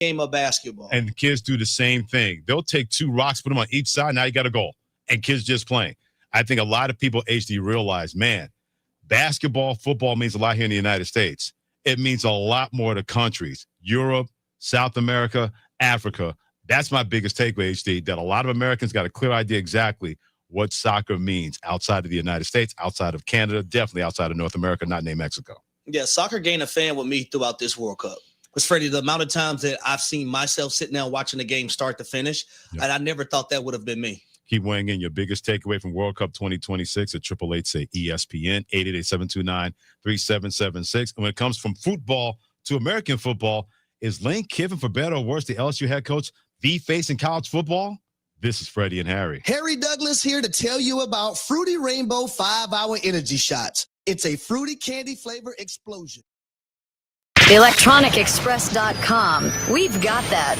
game of basketball. And kids do the same thing. They'll take 2 rocks, put them on each side. Now you got a goal. And kids just playing. I think a lot of people, HD, realize, man, basketball, football means a lot here in the United States. It means a lot more to countries. Europe, South America, Africa. That's my biggest takeaway, HD, that a lot of Americans got a clear idea exactly what soccer means outside of the United States, outside of Canada, definitely outside of North America, not named Mexico. Yeah, soccer gained a fan with me throughout this World Cup. Because, Freddie, the amount of times that I've seen myself sitting down watching the game start to finish, and I never thought that would have been me. Keep weighing in your biggest takeaway from World Cup 2026 at 888-SAY-ESPN, 888-729-3776. And when it comes from football to American football, is Lane Kiffin, for better or worse, the LSU head coach, the face in college football? This is Freddie and Harry. Harry Douglas here to tell you about Fruity Rainbow 5-Hour Energy Shots. It's a fruity candy flavor explosion. ElectronicExpress.com. We've got that.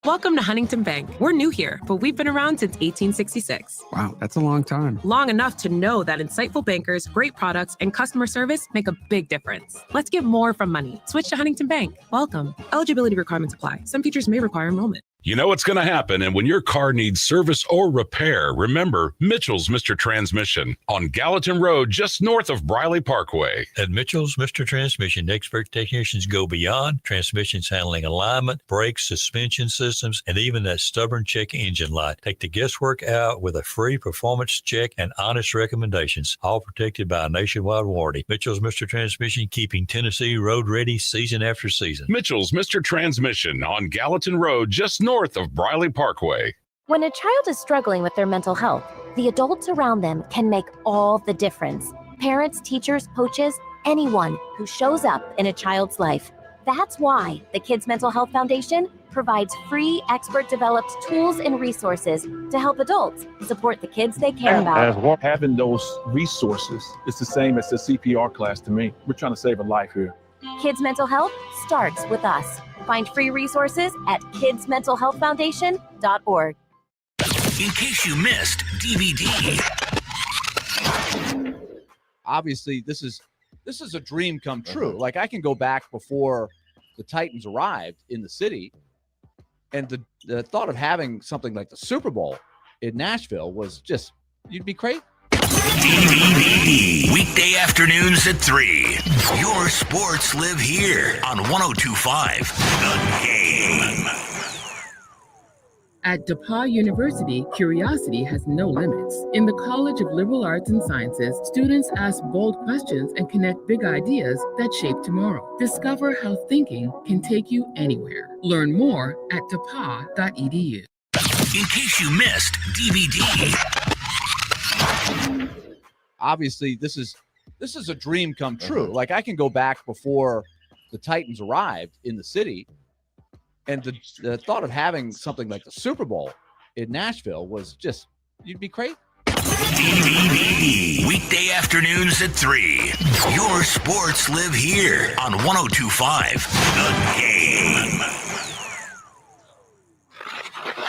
Welcome to Huntington Bank. We're new here, but we've been around since 1866. Wow, that's a long time. Long enough to know that insightful bankers, great products, and customer service make a big difference. Let's get more from money. Switch to Huntington Bank. Welcome. Eligibility requirements apply. Some features may require enrollment. You know what's going to happen, and when your car needs service or repair, remember Mitchell's Mr. Transmission on Gallatin Road, just north of Briley Parkway. At Mitchell's Mr. Transmission, expert technicians go beyond transmissions handling alignment, brakes, suspension systems, and even that stubborn check engine light. Take the guesswork out with a free performance check and honest recommendations, all protected by a nationwide warranty. Mitchell's Mr. Transmission, keeping Tennessee road ready season after season. Mitchell's Mr. Transmission on Gallatin Road, just north of Briley Parkway. When a child is struggling with their mental health, the adults around them can make all the difference. Parents, teachers, coaches, anyone who shows up in a child's life. That's why the Kids Mental Health Foundation provides free expert-developed tools and resources to help adults support the kids they care about. Having those resources is the same as the CPR class to me. We're trying to save a life here. Kids Mental Health starts with us. Find free resources at kidsmentalhealthfoundation.org. In case you missed DVD. Obviously, this is a dream come true. Like, I can go back before the Titans arrived in the city, and the thought of having something like the Super Bowl in Nashville was just, you'd be crazy. DVD. Weekday afternoons at 3. Your sports live here on 102.5 The Game. At DePauw University, curiosity has no limits. In the College of Liberal Arts and Sciences, students ask bold questions and connect big ideas that shape tomorrow. Discover how thinking can take you anywhere. Learn more at depaw.edu. In case you missed DVD. Obviously, this is a dream come true. Like, I can go back before the Titans arrived in the city, and the thought of having something like the Super Bowl in Nashville was just, you'd be crazy. DVD. Weekday afternoons at 3. Your sports live here on 102.5 The Game.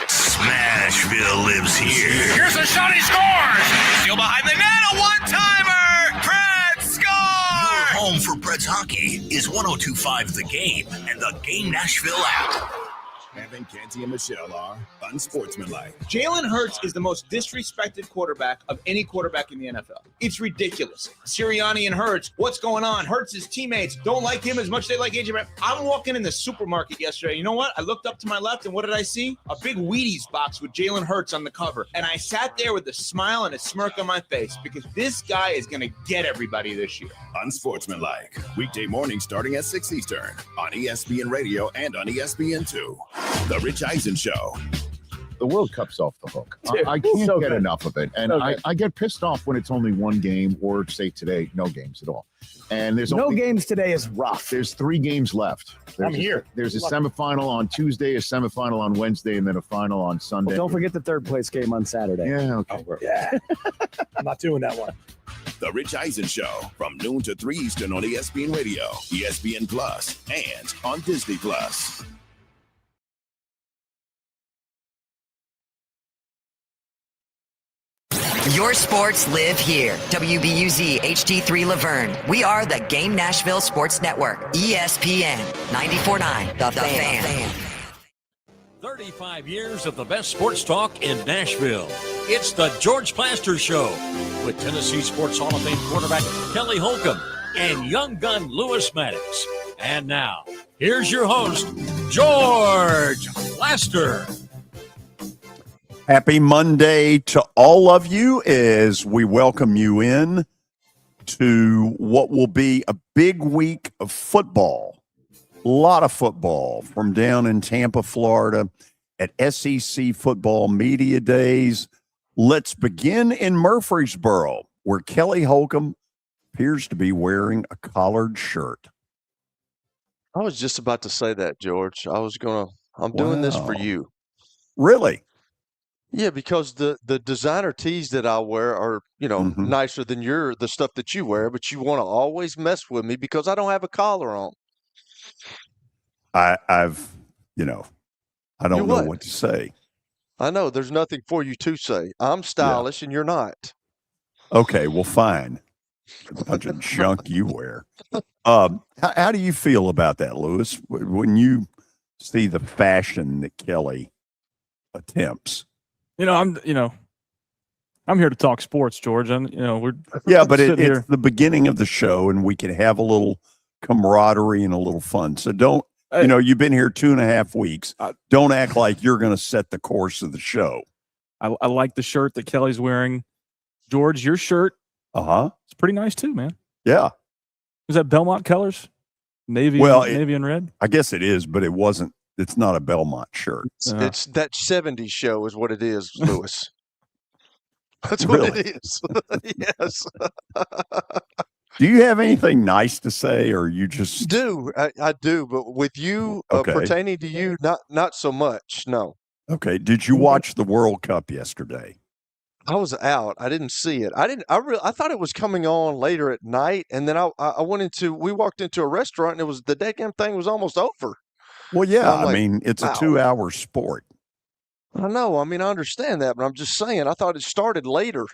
Smashville lives here. Here's a shot, he scores! Still behind the net, a one-timer! Preds score! Your home for Preds hockey is 102.5 The Game and the Game Nashville app. Evan, Canty, and Michelle are unsportsmanlike. Jalen Hurts is the most disrespected quarterback of any quarterback in the NFL. It's ridiculous. Sirianni and Hurts, what's going on? Hurts' teammates don't like him as much as they like AJ Brown. I'm walking in the supermarket yesterday. You know what? I looked up to my left, and what did I see? A big Wheaties box with Jalen Hurts on the cover. And I sat there with a smile and a smirk on my face because this guy is going to get everybody this year. Unsportsmanlike. Weekday morning starting at 6 Eastern on ESPN Radio and on ESPN2. The Rich Eisen Show. The World Cup's off the hook. I can't get enough of it. And I get pissed off when it's only one game, or say today, no games at all. And there's no games today is rough. There's 3 games left. There's a semifinal on Tuesday, a semifinal on Wednesday, and then a final on Sunday. Well, don't forget the third place game on Saturday. Yeah, okay. I'm not doing that one. The Rich Eisen Show from noon to 3 Eastern on ESPN Radio, ESPN Plus, and on Disney Plus. Your sports live here. WBUZ HD3 Laverne. We are the Game Nashville Sports Network. ESPN 94.9. The Fan. 35 years of the best sports talk in Nashville. It's the George Plaster Show with Tennessee Sports Hall of Fame quarterback Kelly Holcomb and young gun Lewis Maddox. And now, here's your host, George Plaster. Happy Monday to all of you as we welcome you in to what will be a big week of football. A lot of football from down in Tampa, Florida at SEC Football Media Days. Let's begin in Murfreesboro, where Kelly Holcomb appears to be wearing a collared shirt. I was just about to say that, George. I'm doing this for you. Really? Yeah, because the designer tees that I wear are, nicer than the stuff that you wear, but you want to always mess with me because I don't have a collar on. I don't know what to say. I know there's nothing for you to say. I'm stylish and you're not. Okay, well, fine. A bunch of junk you wear. How do you feel about that, Lewis, when you see the fashion that Kelly attempts? I'm here to talk sports, George, and but it's the beginning of the show, and we can have a little camaraderie and a little fun. So don't, you've been here 2.5 weeks. Don't act like you're going to set the course of the show. I like the shirt that Kelly's wearing, George. Your shirt, it's pretty nice too, man. Yeah, is that Belmont colors, navy and red? I guess it is, but it wasn't. It's not a Belmont shirt. It's that 70s show is what it is, Lewis. That's what it is. Yes. Do you have anything nice to say, or you just I do, but with you pertaining to you, not so much. No. Okay. Did you watch the World Cup yesterday? I was out. I didn't see it. I thought it was coming on later at night, and then we walked into a restaurant, and the damn thing was almost over. Well, yeah, it's a 2-hour sport. I know. I understand that, but I'm just saying, I thought it started later.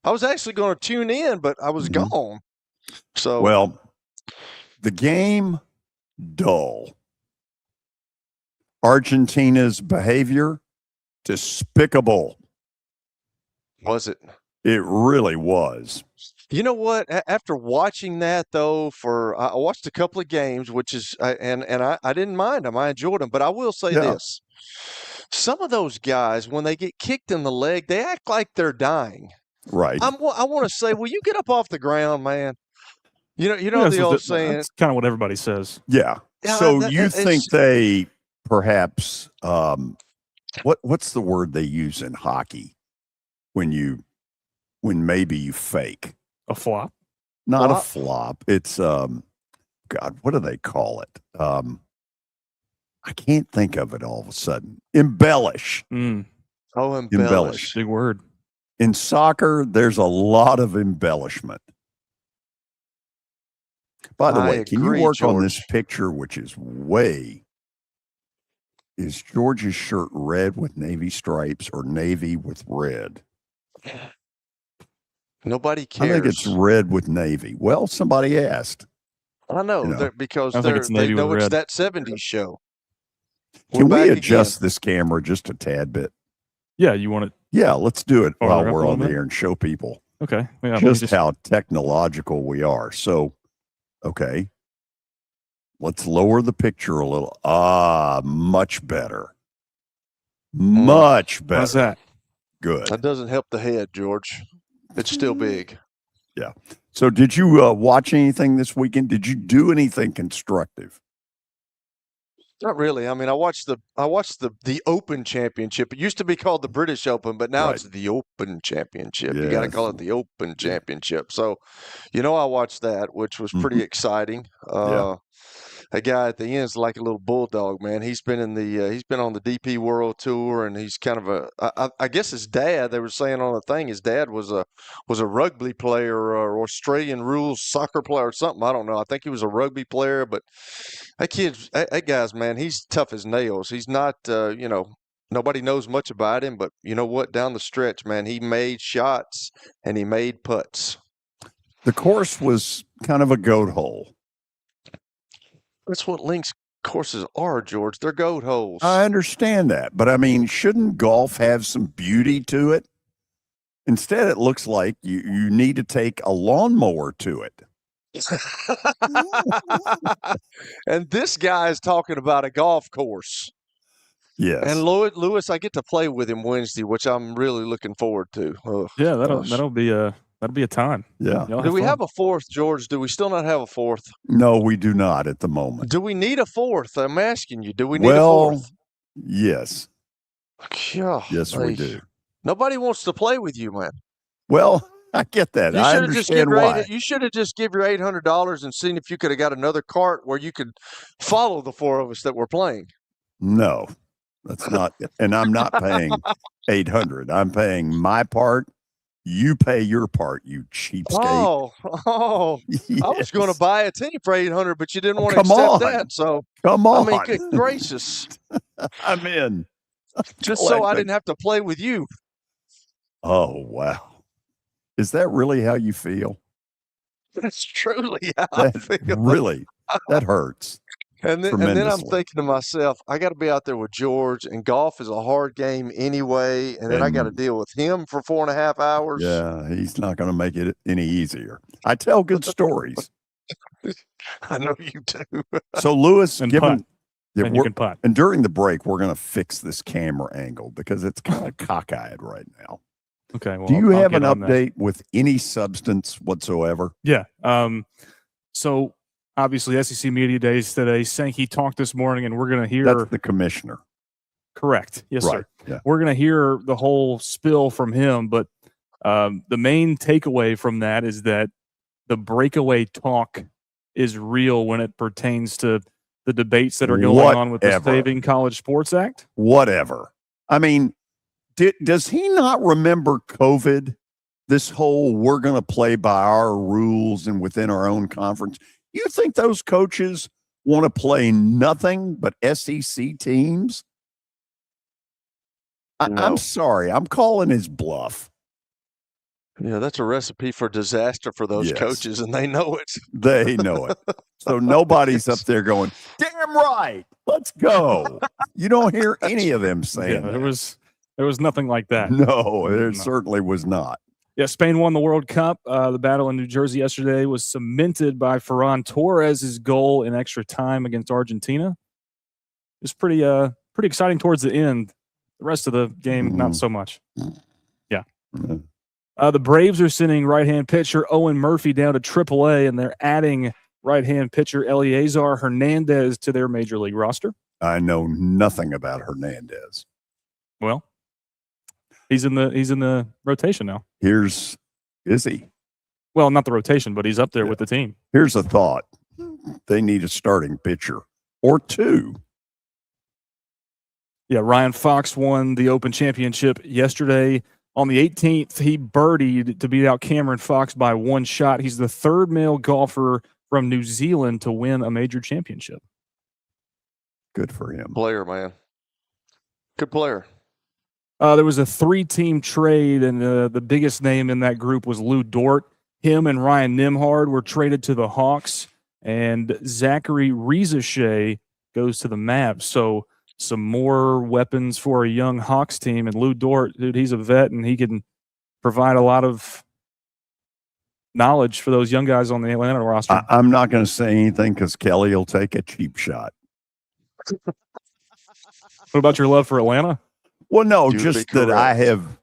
I was actually going to tune in, but I was gone. So, well, the game, dull. Argentina's behavior, despicable. Was it? It really was. You know what? After watching that, though, I watched a couple of games, which is, and I didn't mind them. I enjoyed them. But I will say this. Some of those guys, when they get kicked in the leg, they act like they're dying. Right. I want to say, will you get up off the ground, man? You know the old saying. That's kind of what everybody says. Yeah. So you think they perhaps, what's the word they use in hockey when maybe you fake? A flop? Not a flop. It's God, what do they call it? I can't think of it all of a sudden. Embellish. Oh, embellish. Big word. In soccer, there's a lot of embellishment. By the way, can you work on this picture, which is is George's shirt red with navy stripes or navy with red? Nobody cares. I think it's red with navy. Well, somebody asked. I know, because they know it's that 70s show. Can we adjust this camera just a tad bit? Yeah, you want it? Yeah, let's do it while we're on the air and show people. Okay. Yeah, just how technological we are. So, okay. Let's lower the picture a little. Much better. Much better. How's that? Good. That doesn't help the head, George. It's still big. Yeah. So did you watch anything this weekend? Did you do anything constructive? Not really. I watched the Open Championship. It used to be called the British Open, but now it's the Open Championship. Yes. You got to call it the Open Championship. So, I watched that, which was pretty exciting. A guy at the end is like a little bulldog, man. He's been on the DP World Tour, and he's kind of I guess his dad. They were saying on the thing, his dad was a rugby player or Australian rules soccer player or something. I don't know. I think he was a rugby player, but that guy's, man, he's tough as nails. He's not, Nobody knows much about him, but you know what? Down the stretch, man, he made shots and he made putts. The course was kind of a goat hole. That's what links courses are, George. They're goat holes. I understand that, but I mean, shouldn't golf have some beauty to it? Instead, it looks like you need to take a lawnmower to it. And this guy is talking about a golf course. Yes. And Lewis, I get to play with him Wednesday, which I'm really looking forward to. Oh, Yeah, gosh. that'll be a time. Yeah. Do we have a fourth, George? Do we still not have a fourth? No, we do not at the moment. Do we need a fourth? I'm asking you. Do we need a fourth? Yes. Yeah, Yes, we do. Nobody wants to play with you, man. Well, I get that. I understand why. You should have just give your $800 and seen if you could have got another cart where you could follow the four of us that were playing. No, that's not. And I'm not paying $800. I'm paying my part. You pay your part, you cheapskate. Yes. I was going to buy a team for $800, but you didn't want to Come accept on. that. So Come on. I mean, good gracious. I'm in. Just so I didn't have to play with you. Oh, wow. Is that really how you feel? That's truly how I feel. Really, that hurts. And then I'm tremendously. thinking to myself, I got to be out there with George, and golf is a hard game anyway. And then I got to deal with him for 4.5 hours. Yeah, he's not going to make it any easier. I tell good stories. I know you do. So, Lewis, And given putt. And you can putt. and during the break, we're going to fix this camera angle because it's kind of cockeyed right now. Okay. Well, Do you I'll have get an on that. update with any substance whatsoever? Yeah. So obviously SEC Media Days today. Sankey talked this morning, and we're going to hear. That's the commissioner. Correct. Yes, Right. sir. Yeah. We're going to hear the whole spill from him, but the main takeaway from that is that the breakaway talk is real when it pertains to the debates that are going on with the Whatever. Saving College Sports Act. Whatever. I mean, does he not remember COVID? This whole we're going to play by our rules and within our own conference. You think those coaches want to play nothing but SEC teams? I'm sorry. I'm calling his bluff. Yeah, that's a recipe for disaster for those Yes. coaches, and they know it. They know it. So nobody's up there going, damn right, let's go. You don't hear any of them saying Yeah, that. there was nothing like that. No, there certainly was not. Yeah, Spain won the World Cup. The battle in New Jersey yesterday was cemented by Ferran Torres' goal in extra time against Argentina. It was pretty exciting towards the end. The rest of the game, not so much. Yeah. The Braves are sending right-hand pitcher Owen Murphy down to AAA, and they're adding right-hand pitcher Eliezer Hernandez to their major league roster. I know nothing about Hernandez. Well, he's in the rotation now. Is he? Well, not the rotation, but he's up there with the team. Here's a thought. They need a starting pitcher or two. Yeah, Ryan Fox won the Open Championship yesterday. On the 18th, he birdied to beat out Cameron Fox by one shot. He's the third male golfer from New Zealand to win a major championship. Good for him. Player, man. Good player. There was a 3-team trade, and the biggest name in that group was Lou Dort. Him and Ryan Nimhard were traded to the Hawks, and Zachary Rizachet goes to the Mavs. So some more weapons for a young Hawks team. And Lou Dort, dude, he's a vet, and he can provide a lot of knowledge for those young guys on the Atlanta roster. I'm not going to say anything because Kelly will take a cheap shot. What about your love for Atlanta? Well, no, You'd just be that I correct. have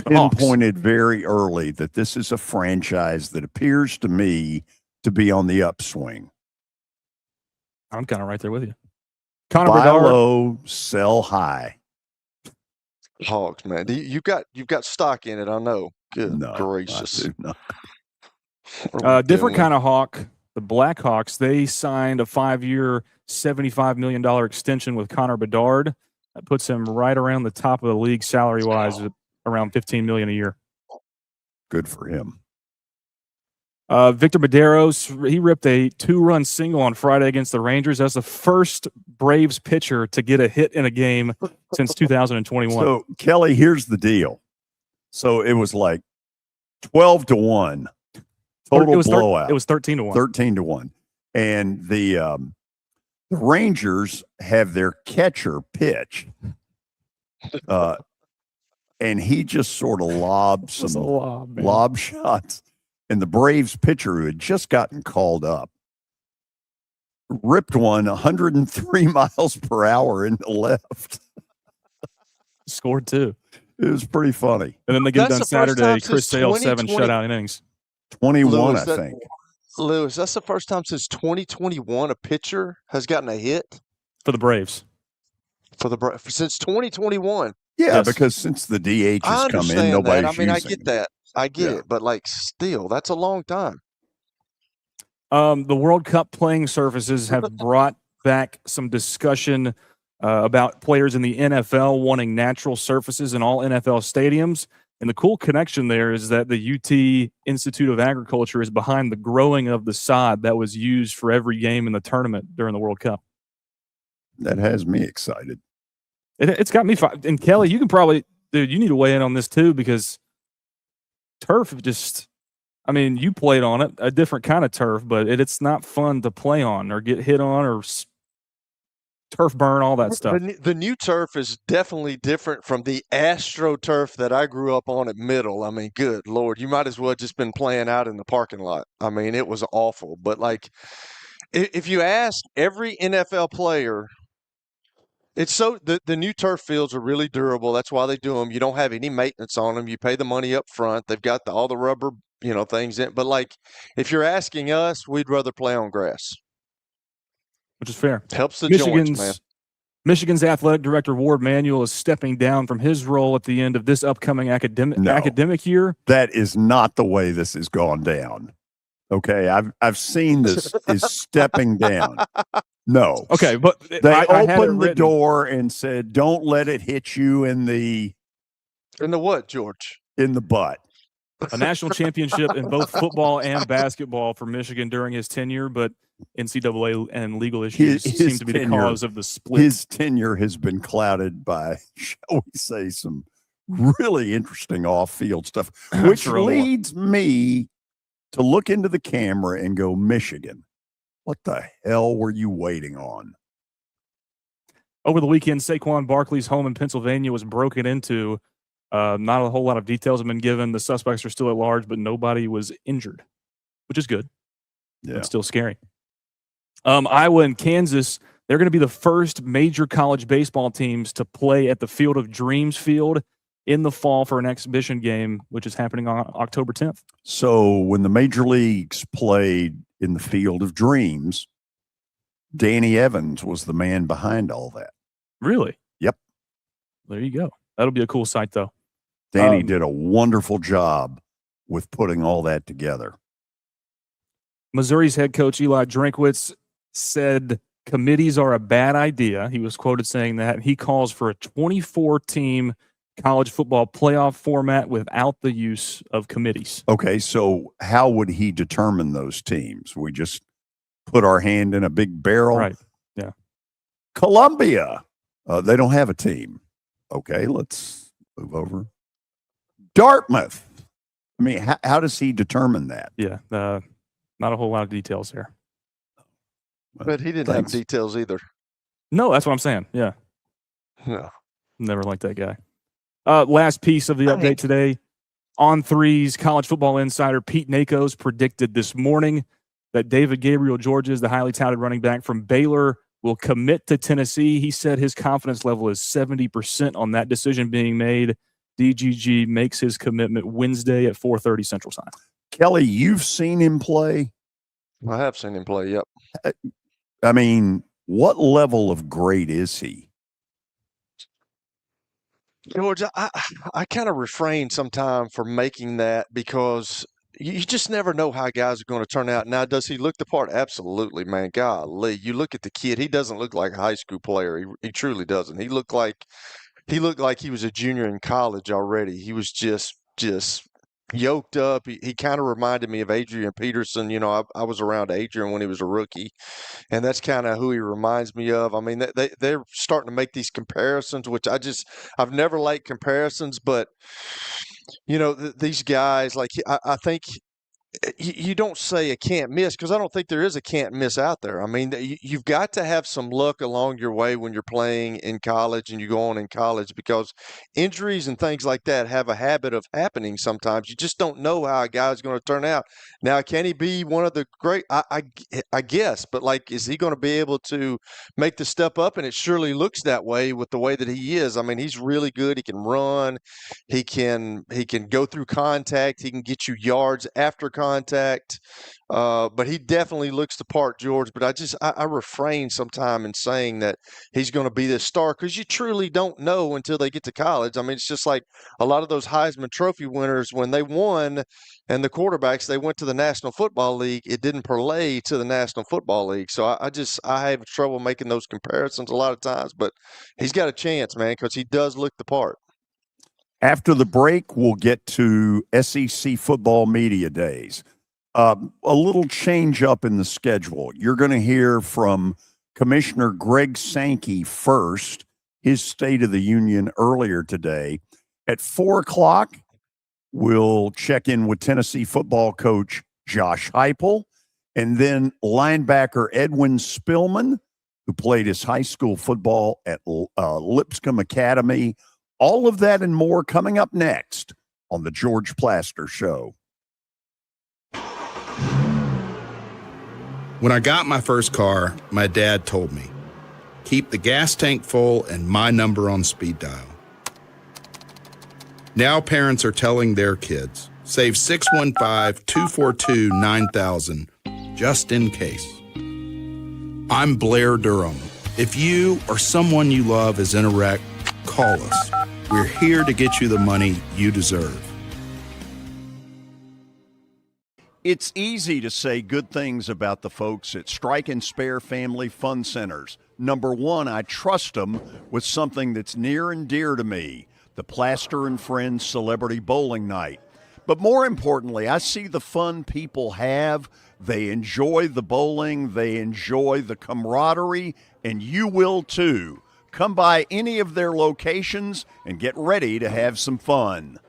Hawks. pinpointed very early that this is a franchise that appears to me to be on the upswing. I'm kind of right there with you. Connor Buy Bedard. low, sell high. Hogs, man. You've got stock in it, I know. Good No, gracious. I do not. What are we Different doing? kind of Hawk. The Blackhawks, they signed a 5-year, $75 million extension with Connor Bedard. That puts him right around the top of the league salary-wise at around $15 million a year. Good for him. Victor Medeiros, he ripped a 2-run single on Friday against the Rangers. That's the first Braves pitcher to get a hit in a game since 2021. So, Kelly, here's the deal. So it was like 12-1 total blowout. It was 13-1. 13-1. And the Rangers have their catcher pitch. And he just sort of lobbed some lob shots. And the Braves pitcher, who had just gotten called up, ripped one 103 miles per hour in the left. Scored 2. It was pretty funny. And then they get it done Saturday. Chris Sale, 7 shutout innings. 21, I think. Lewis, that's the first time since 2021 a pitcher has gotten a hit for the Braves. Since 2021. Yeah, because since the DH has come in, nobody's using. I get that. I get it, but still, that's a long time. The World Cup playing surfaces have brought back some discussion about players in the NFL wanting natural surfaces in all NFL stadiums. And the cool connection there is that the UT Institute of Agriculture is behind the growing of the sod that was used for every game in the tournament during the World Cup. That has me excited. It's got me. And Kelly, you can probably, dude, you need to weigh in on this too, because turf you played on it, a different kind of turf, but it's not fun to play on or get hit on or turf burn, all that stuff. The new turf is definitely different from the AstroTurf that I grew up on at Middle. I mean, good Lord, you might as well just been playing out in the parking lot. I mean, it was awful. But if you ask every NFL player, it's the new turf fields are really durable. That's why they do them. You don't have any maintenance on them. You pay the money up front. They've got all the rubber, things in. But if you're asking us, we'd rather play on grass. Which is fair. Helps the joints, man. Michigan's athletic director, Ward Manuel, is stepping down from his role at the end of this upcoming academic year. That is not the way this has gone down. Okay, I've seen this is stepping down. No. Okay, but they opened the door and said, "Don't let it hit you in the what, George? In the butt." A national championship in both football and basketball for Michigan during his tenure, but NCAA and legal issues seem to be the cause of the split. His tenure has been clouded by, shall we say, some really interesting off-field stuff, which leads me to look into the camera and go, Michigan, what the hell were you waiting on? Over the weekend, Saquon Barkley's home in Pennsylvania was broken into. Not a whole lot of details have been given. The suspects are still at large, but nobody was injured, which is good. Yeah. It's still scary. Iowa and Kansas, they're going to be the first major college baseball teams to play at the Field of Dreams field in the fall for an exhibition game, which is happening on October 10th. So when the major leagues played in the Field of Dreams, Danny Evans was the man behind all that. Really? Yep. There you go. That'll be a cool sight, though. Danny did a wonderful job with putting all that together. Missouri's head coach Eli Drinkwitz said committees are a bad idea. He was quoted saying that. He calls for a 24-team college football playoff format without the use of committees. Okay, so how would he determine those teams? We just put our hand in a big barrel? Right, yeah. Columbia, they don't have a team. Okay, let's move over. Dartmouth. I mean, how does he determine that? Yeah, not a whole lot of details there. But he didn't have details either. No, that's what I'm saying. Yeah. No. Never liked that guy. Last piece of the update today. On threes, college football insider Pete Nakos predicted this morning that David Gabriel Georges, the highly touted running back from Baylor, will commit to Tennessee. He said his confidence level is 70% on that decision being made. DGG makes his commitment Wednesday at 4:30 Central Time. Kelly, you've seen him play? I have seen him play, yep. I mean, what level of great is he? George, I kind of refrain sometimes from making that because you just never know how guys are going to turn out. Now, does he look the part? Absolutely, man. Golly, you look at the kid. He doesn't look like a high school player. He truly doesn't. He looked like he was a junior in college already. He was just yoked up. He kind of reminded me of Adrian Peterson. You know, I was around Adrian when he was a rookie, and that's kind of who he reminds me of. I mean, they're starting to make these comparisons, which I've never liked comparisons, but you know, these guys, like I think you don't say a can't miss, because I don't think there is a can't miss out there. I mean, you've got to have some luck along your way when you're playing in college and you go on in college, because injuries and things like that have a habit of happening sometimes. You just don't know how a guy's going to turn out. Now, can he be one of the great? I guess, but like, is he going to be able to make the step up? And it surely looks that way with the way that he is. I mean, he's really good. He can run. He can go through contact. He can get you yards after contact. But he definitely looks the part, George. But I refrain sometime in saying that he's going to be this star, because you truly don't know until they get to college. I mean, it's just like a lot of those Heisman Trophy winners, when they won, and the quarterbacks, they went to the National Football League. It didn't parlay to the National Football League. So I have trouble making those comparisons a lot of times. But he's got a chance, man, because he does look the part. After the break, we'll get to SEC football media days. A little change up in the schedule. You're going to hear from Commissioner Greg Sankey first, his State of the Union earlier today. At 4 o'clock, we'll check in with Tennessee football coach Josh Heupel, and then linebacker Edwin Spillman, who played his high school football at Lipscomb Academy. All of that and more coming up next on the George Plaster Show. When I got my first car, my dad told me, keep the gas tank full and my number on speed dial. Now parents are telling their kids, save 615-242-9000 just in case. I'm Blair Durham. If you or someone you love is in a wreck, call us. We're here to get you the money you deserve. It's easy to say good things about the folks at Strike and Spare Family Fun Centers. Number one, I trust them with something that's near and dear to me, the Plaster and Friends Celebrity Bowling Night. But more importantly, I see the fun people have. They enjoy the bowling, they enjoy the camaraderie, and you will too. Come by any of their locations and get ready to have some fun.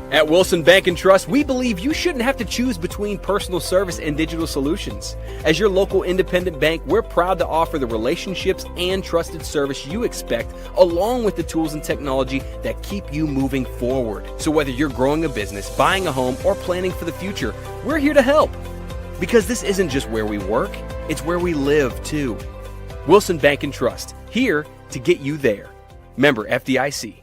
At Wilson Bank and Trust, we believe you shouldn't have to choose between personal service and digital solutions. As your local independent bank, we're proud to offer the relationships and trusted service you expect, along with the tools and technology that keep you moving forward. So whether you're growing a business, buying a home, or planning for the future, we're here to help. Because this isn't just where we work, it's where we live too. Wilson Bank and Trust, here to get you there. Member FDIC.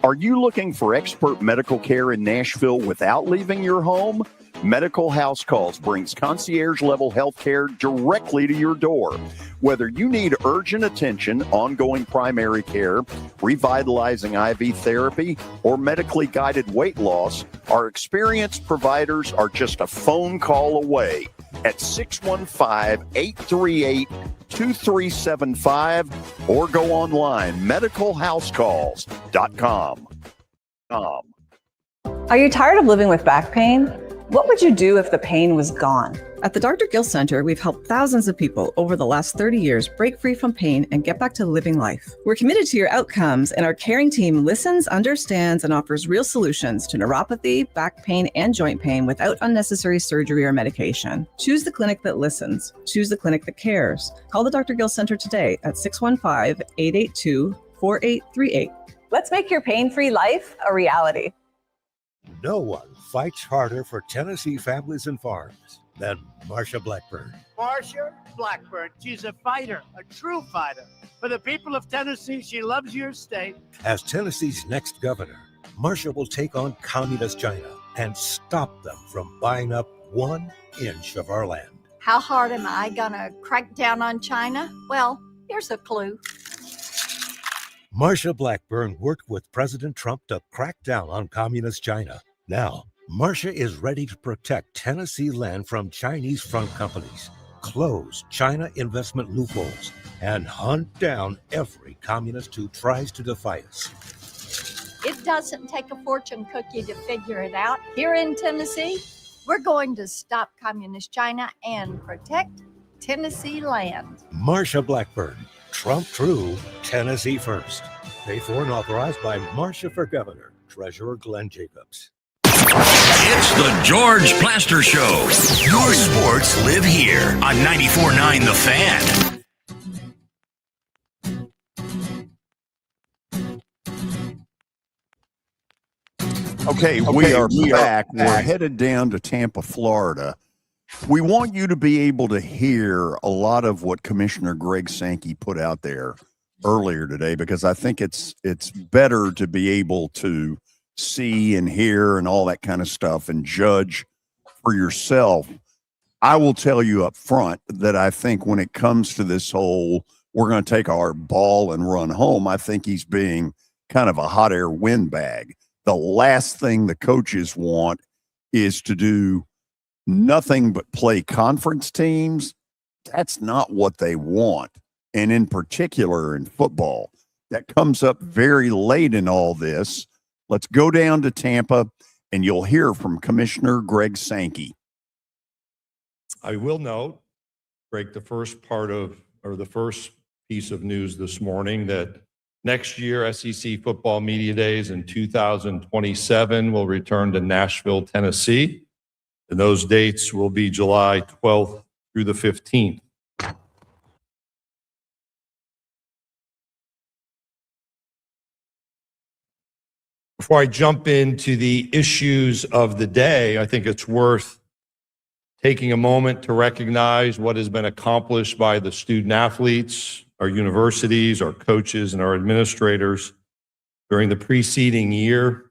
Are you looking for expert medical care in Nashville without leaving your home? Medical House Calls brings concierge-level health care directly to your door. Whether you need urgent attention, ongoing primary care, revitalizing IV therapy, or medically guided weight loss, our experienced providers are just a phone call away at 615-838-2375 or go online, medicalhousecalls.com. Are you tired of living with back pain? What would you do if the pain was gone? At the Dr. Gill Center, we've helped thousands of people over the last 30 years break free from pain and get back to living life. We're committed to your outcomes, and our caring team listens, understands, and offers real solutions to neuropathy, back pain, and joint pain without unnecessary surgery or medication. Choose the clinic that listens. Choose the clinic that cares. Call the Dr. Gill Center today at 615-882-4838. Let's make your pain-free life a reality. No one fights harder for Tennessee families and farms than Marsha Blackburn. Marsha Blackburn, she's a fighter, a true fighter. For the people of Tennessee, she loves your state. As Tennessee's next governor, Marsha will take on communist China and stop them from buying up 1 inch of our land. How hard am I gonna crack down on China? Well, here's a clue. Marsha Blackburn worked with President Trump to crack down on communist China. Now, Marsha is ready to protect Tennessee land from Chinese front companies, close China investment loopholes, and hunt down every communist who tries to defy us. It doesn't take a fortune cookie to figure it out. Here in Tennessee, we're going to stop communist China and protect Tennessee land. Marsha Blackburn, Trump true, Tennessee first. Paid for and authorized by Marsha for Governor, Treasurer Glenn Jacobs. It's the George Plaster Show. Your sports live here on 94.9 The Fan. Okay, we are back. We're headed down to Tampa, Florida. We want you to be able to hear a lot of what Commissioner Greg Sankey put out there earlier today, because I think it's better to be able to see and hear and all that kind of stuff and judge for yourself. I will tell you up front that I think when it comes to this whole, we're going to take our ball and run home, I think he's being kind of a hot air windbag. The last thing the coaches want is to do nothing but play conference teams. That's not what they want. And in particular in football, that comes up very late in all this. Let's go down to Tampa and you'll hear from Commissioner Greg Sankey. I will note, break the first piece of news this morning, that next year, SEC Football Media Days in 2027 will return to Nashville, Tennessee. And those dates will be July 12th through the 15th. Before I jump into the issues of the day, I think it's worth taking a moment to recognize what has been accomplished by the student athletes, our universities, our coaches, and our administrators during the preceding year,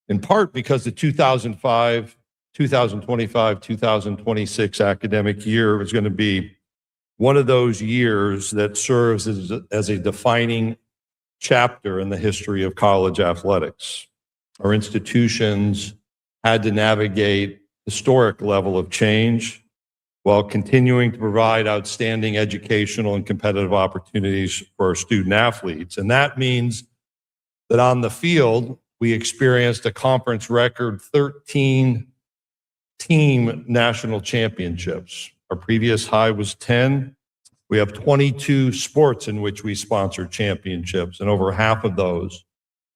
in part because the 2025-2026 academic year is going to be one of those years that serves as a defining chapter in the history of college athletics. Our institutions had to navigate historic level of change while continuing to provide outstanding educational and competitive opportunities for our student athletes. And that means that on the field, we experienced a conference record 13 team national championships. Our previous high was 10. We have 22 sports in which we sponsor championships, and over half of those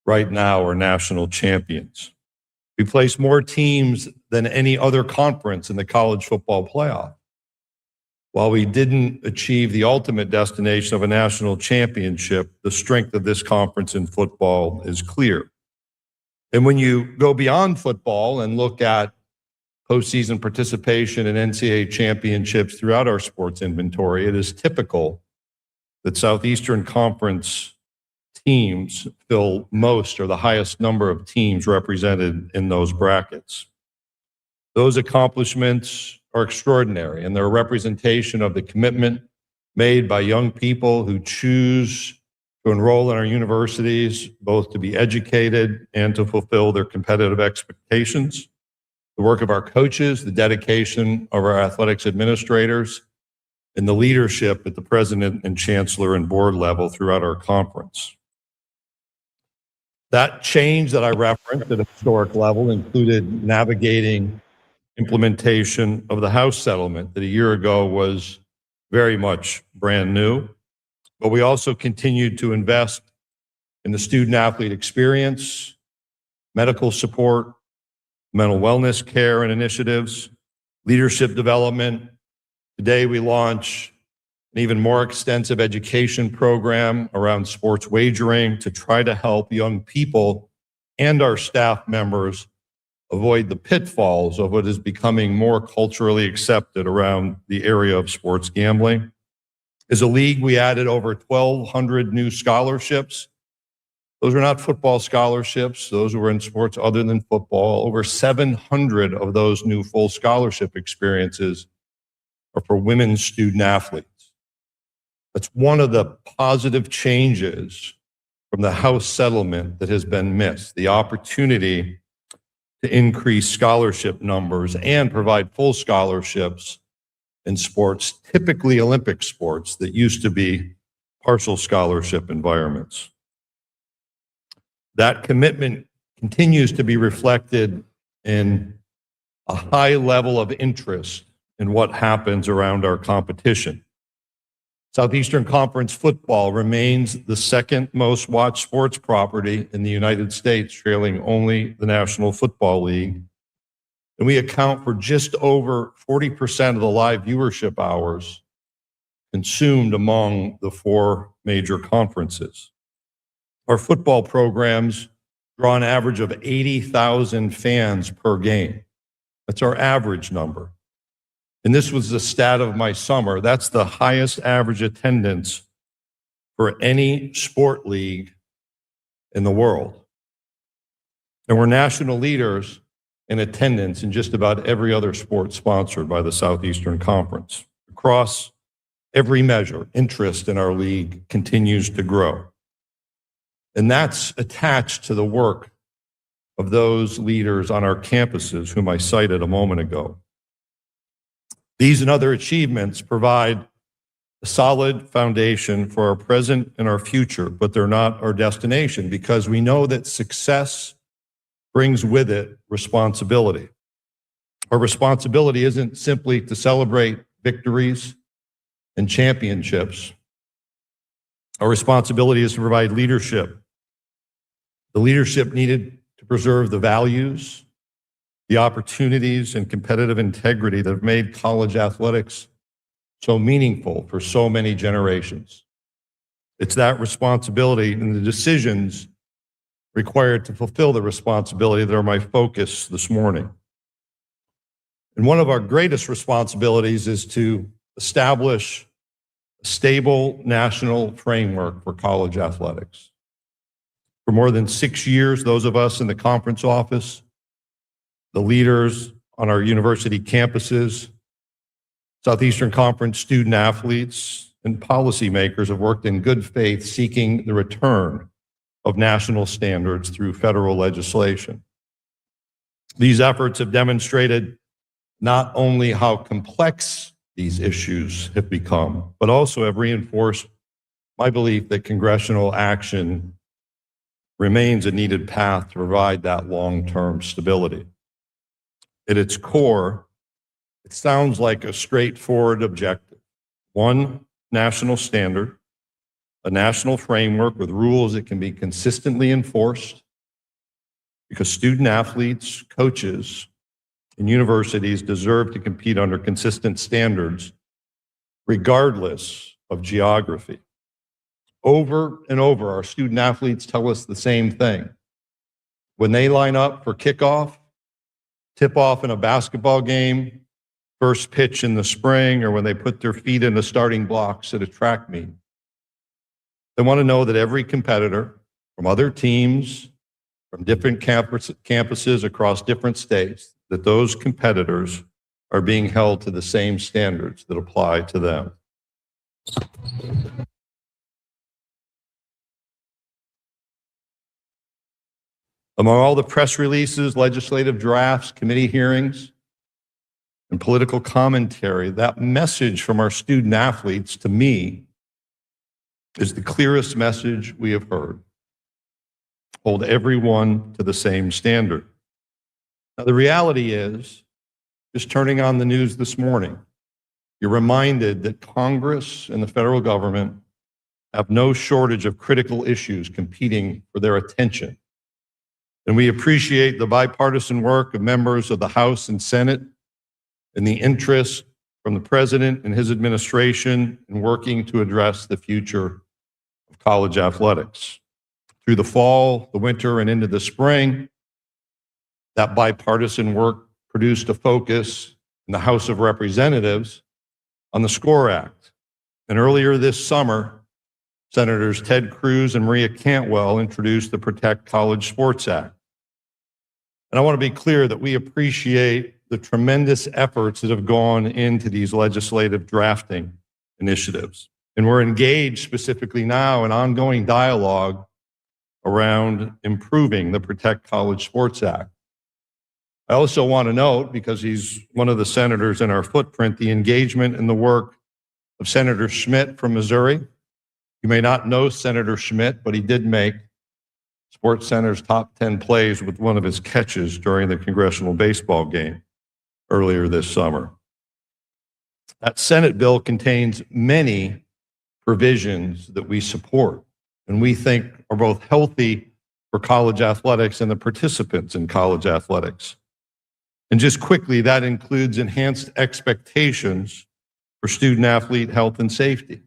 right now are national champions. We placed more teams than any other conference in the college football playoff. While we didn't achieve the ultimate destination of a national championship, the strength of this conference in football is clear. And when you go beyond football and look at postseason participation in NCAA championships throughout our sports inventory, it is typical that Southeastern Conference teams fill most or the highest number of teams represented in those brackets. Those accomplishments are extraordinary, and they're a representation of the commitment made by young people who choose to enroll in our universities, both to be educated and to fulfill their competitive expectations. The work of our coaches, the dedication of our athletics administrators, and the leadership at the president and chancellor and board level throughout our conference. That change that I referenced at a historic level included navigating implementation of the House settlement that a year ago was very much brand new. But we also continued to invest in the student athlete experience, medical support, mental wellness care and initiatives, leadership development. Today we launch an even more extensive education program around sports wagering to try to help young people and our staff members avoid the pitfalls of what is becoming more culturally accepted around the area of sports gambling. As a league, we added over 1,200 new scholarships. Those are not football scholarships. Those were in sports other than football. Over 700 of those new full scholarship experiences are for women's student athletes. That's one of the positive changes from the House settlement that has been missed, the opportunity to increase scholarship numbers and provide full scholarships in sports, typically Olympic sports, that used to be partial scholarship environments. That commitment continues to be reflected in a high level of interest in what happens around our competition. Southeastern Conference football remains the second most watched sports property in the United States, trailing only the National Football League. And we account for just over 40% of the live viewership hours consumed among the four major conferences. Our football programs draw an average of 80,000 fans per game. That's our average number. And this was the stat of my summer. That's the highest average attendance for any sport league in the world. And we're national leaders in attendance in just about every other sport sponsored by the Southeastern Conference. Across every measure, interest in our league continues to grow. And that's attached to the work of those leaders on our campuses whom I cited a moment ago. These and other achievements provide a solid foundation for our present and our future, but they're not our destination because we know that success brings with it responsibility. Our responsibility isn't simply to celebrate victories and championships. Our responsibility is to provide leadership, the leadership needed to preserve the values, the opportunities, and competitive integrity that have made college athletics so meaningful for so many generations. It's that responsibility and the decisions required to fulfill the responsibility that are my focus this morning. And one of our greatest responsibilities is to establish a stable national framework for college athletics. For more than 6 years, those of us in the conference office, the leaders on our university campuses, Southeastern Conference student athletes, and policymakers have worked in good faith seeking the return of national standards through federal legislation. These efforts have demonstrated not only how complex these issues have become, but also have reinforced my belief that congressional action remains a needed path to provide that long-term stability. At its core, it sounds like a straightforward objective. One national standard, a national framework with rules that can be consistently enforced, because student athletes, coaches, and universities deserve to compete under consistent standards regardless of geography. Over and over, our student athletes tell us the same thing. When they line up for kickoff, tip-off in a basketball game, first pitch in the spring, or when they put their feet in the starting blocks at a track meet, they want to know that every competitor from other teams, from different campuses across different states, that those competitors are being held to the same standards that apply to them. Among all the press releases, legislative drafts, committee hearings, and political commentary, that message from our student athletes to me is the clearest message we have heard. Hold everyone to the same standard. Now, the reality is, just turning on the news this morning, you're reminded that Congress and the federal government have no shortage of critical issues competing for their attention. And we appreciate the bipartisan work of members of the House and Senate and the interest from the President and his administration in working to address the future of college athletics. Through the fall, the winter, and into the spring, that bipartisan work produced a focus in the House of Representatives on the SCORE Act. And earlier this summer, Senators Ted Cruz and Maria Cantwell introduced the Protect College Sports Act. And I want to be clear that we appreciate the tremendous efforts that have gone into these legislative drafting initiatives. And we're engaged specifically now in ongoing dialogue around improving the Protect College Sports Act. I also want to note, because he's one of the senators in our footprint, the engagement and the work of Senator Schmidt from Missouri. You may not know Senator Schmidt, but he did make SportsCenter's top 10 plays with one of his catches during the congressional baseball game earlier this summer. That Senate bill contains many provisions that we support and we think are both healthy for college athletics and the participants in college athletics. And just quickly, that includes enhanced expectations for student athlete health and safety,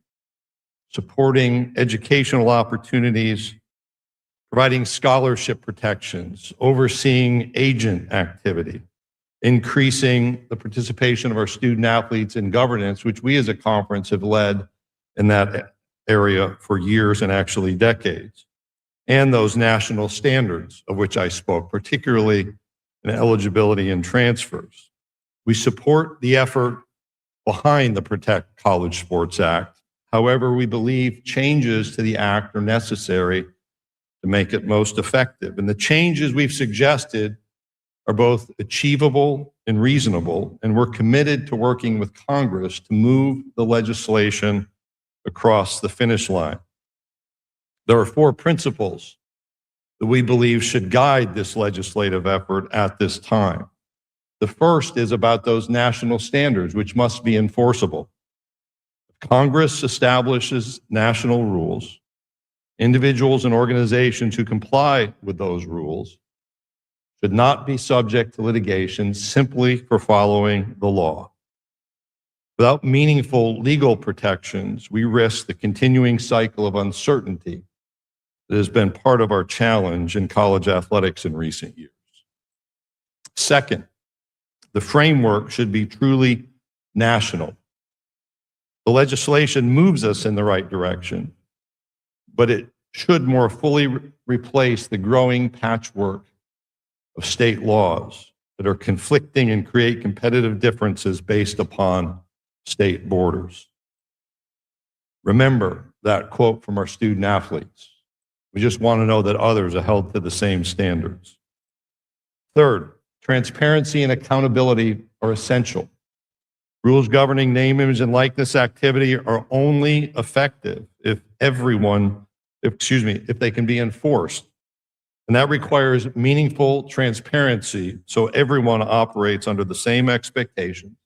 supporting educational opportunities, providing scholarship protections, overseeing agent activity, increasing the participation of our student athletes in governance, which we as a conference have led in that area for years and actually decades, and those national standards of which I spoke, particularly in eligibility and transfers. We support the effort behind the Protect College Sports Act. However, we believe changes to the act are necessary to make it most effective. And the changes we've suggested are both achievable and reasonable, and we're committed to working with Congress to move the legislation across the finish line. There are 4 principles that we believe should guide this legislative effort at this time. The first is about those national standards, which must be enforceable. If Congress establishes national rules, individuals and organizations who comply with those rules should not be subject to litigation simply for following the law. Without meaningful legal protections, we risk the continuing cycle of uncertainty that has been part of our challenge in college athletics in recent years. Second, the framework should be truly national. The legislation moves us in the right direction, but it should more fully replace the growing patchwork of state laws that are conflicting and create competitive differences based upon state borders. Remember that quote from our student athletes. We just want to know that others are held to the same standards. Third, transparency and accountability are essential. Rules governing name, image, and likeness activity are only effective if they can be enforced. And that requires meaningful transparency so everyone operates under the same expectations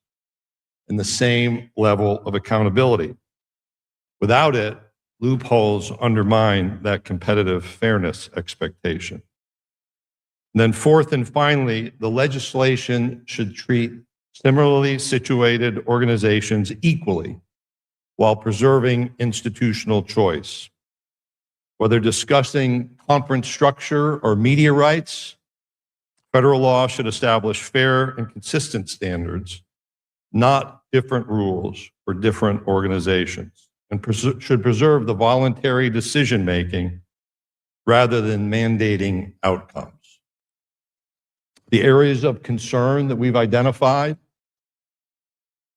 and the same level of accountability. Without it, loopholes undermine that competitive fairness expectation. And then fourth and finally, the legislation should treat similarly situated organizations equally while preserving institutional choice. Whether discussing conference structure or media rights, federal law should establish fair and consistent standards, not different rules for different organizations, and should preserve the voluntary decision-making rather than mandating outcomes. The areas of concern that we've identified,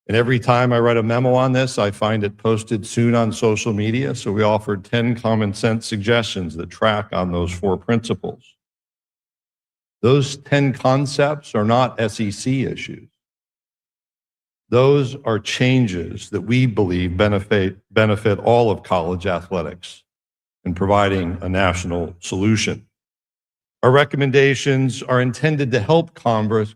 and every time I write a memo on this, I find it posted soon on social media. So we offered 10 common sense suggestions that track on those 4 principles. Those 10 concepts are not SEC issues. Those are changes that we believe benefit all of college athletics in providing a national solution. Our recommendations are intended to help Congress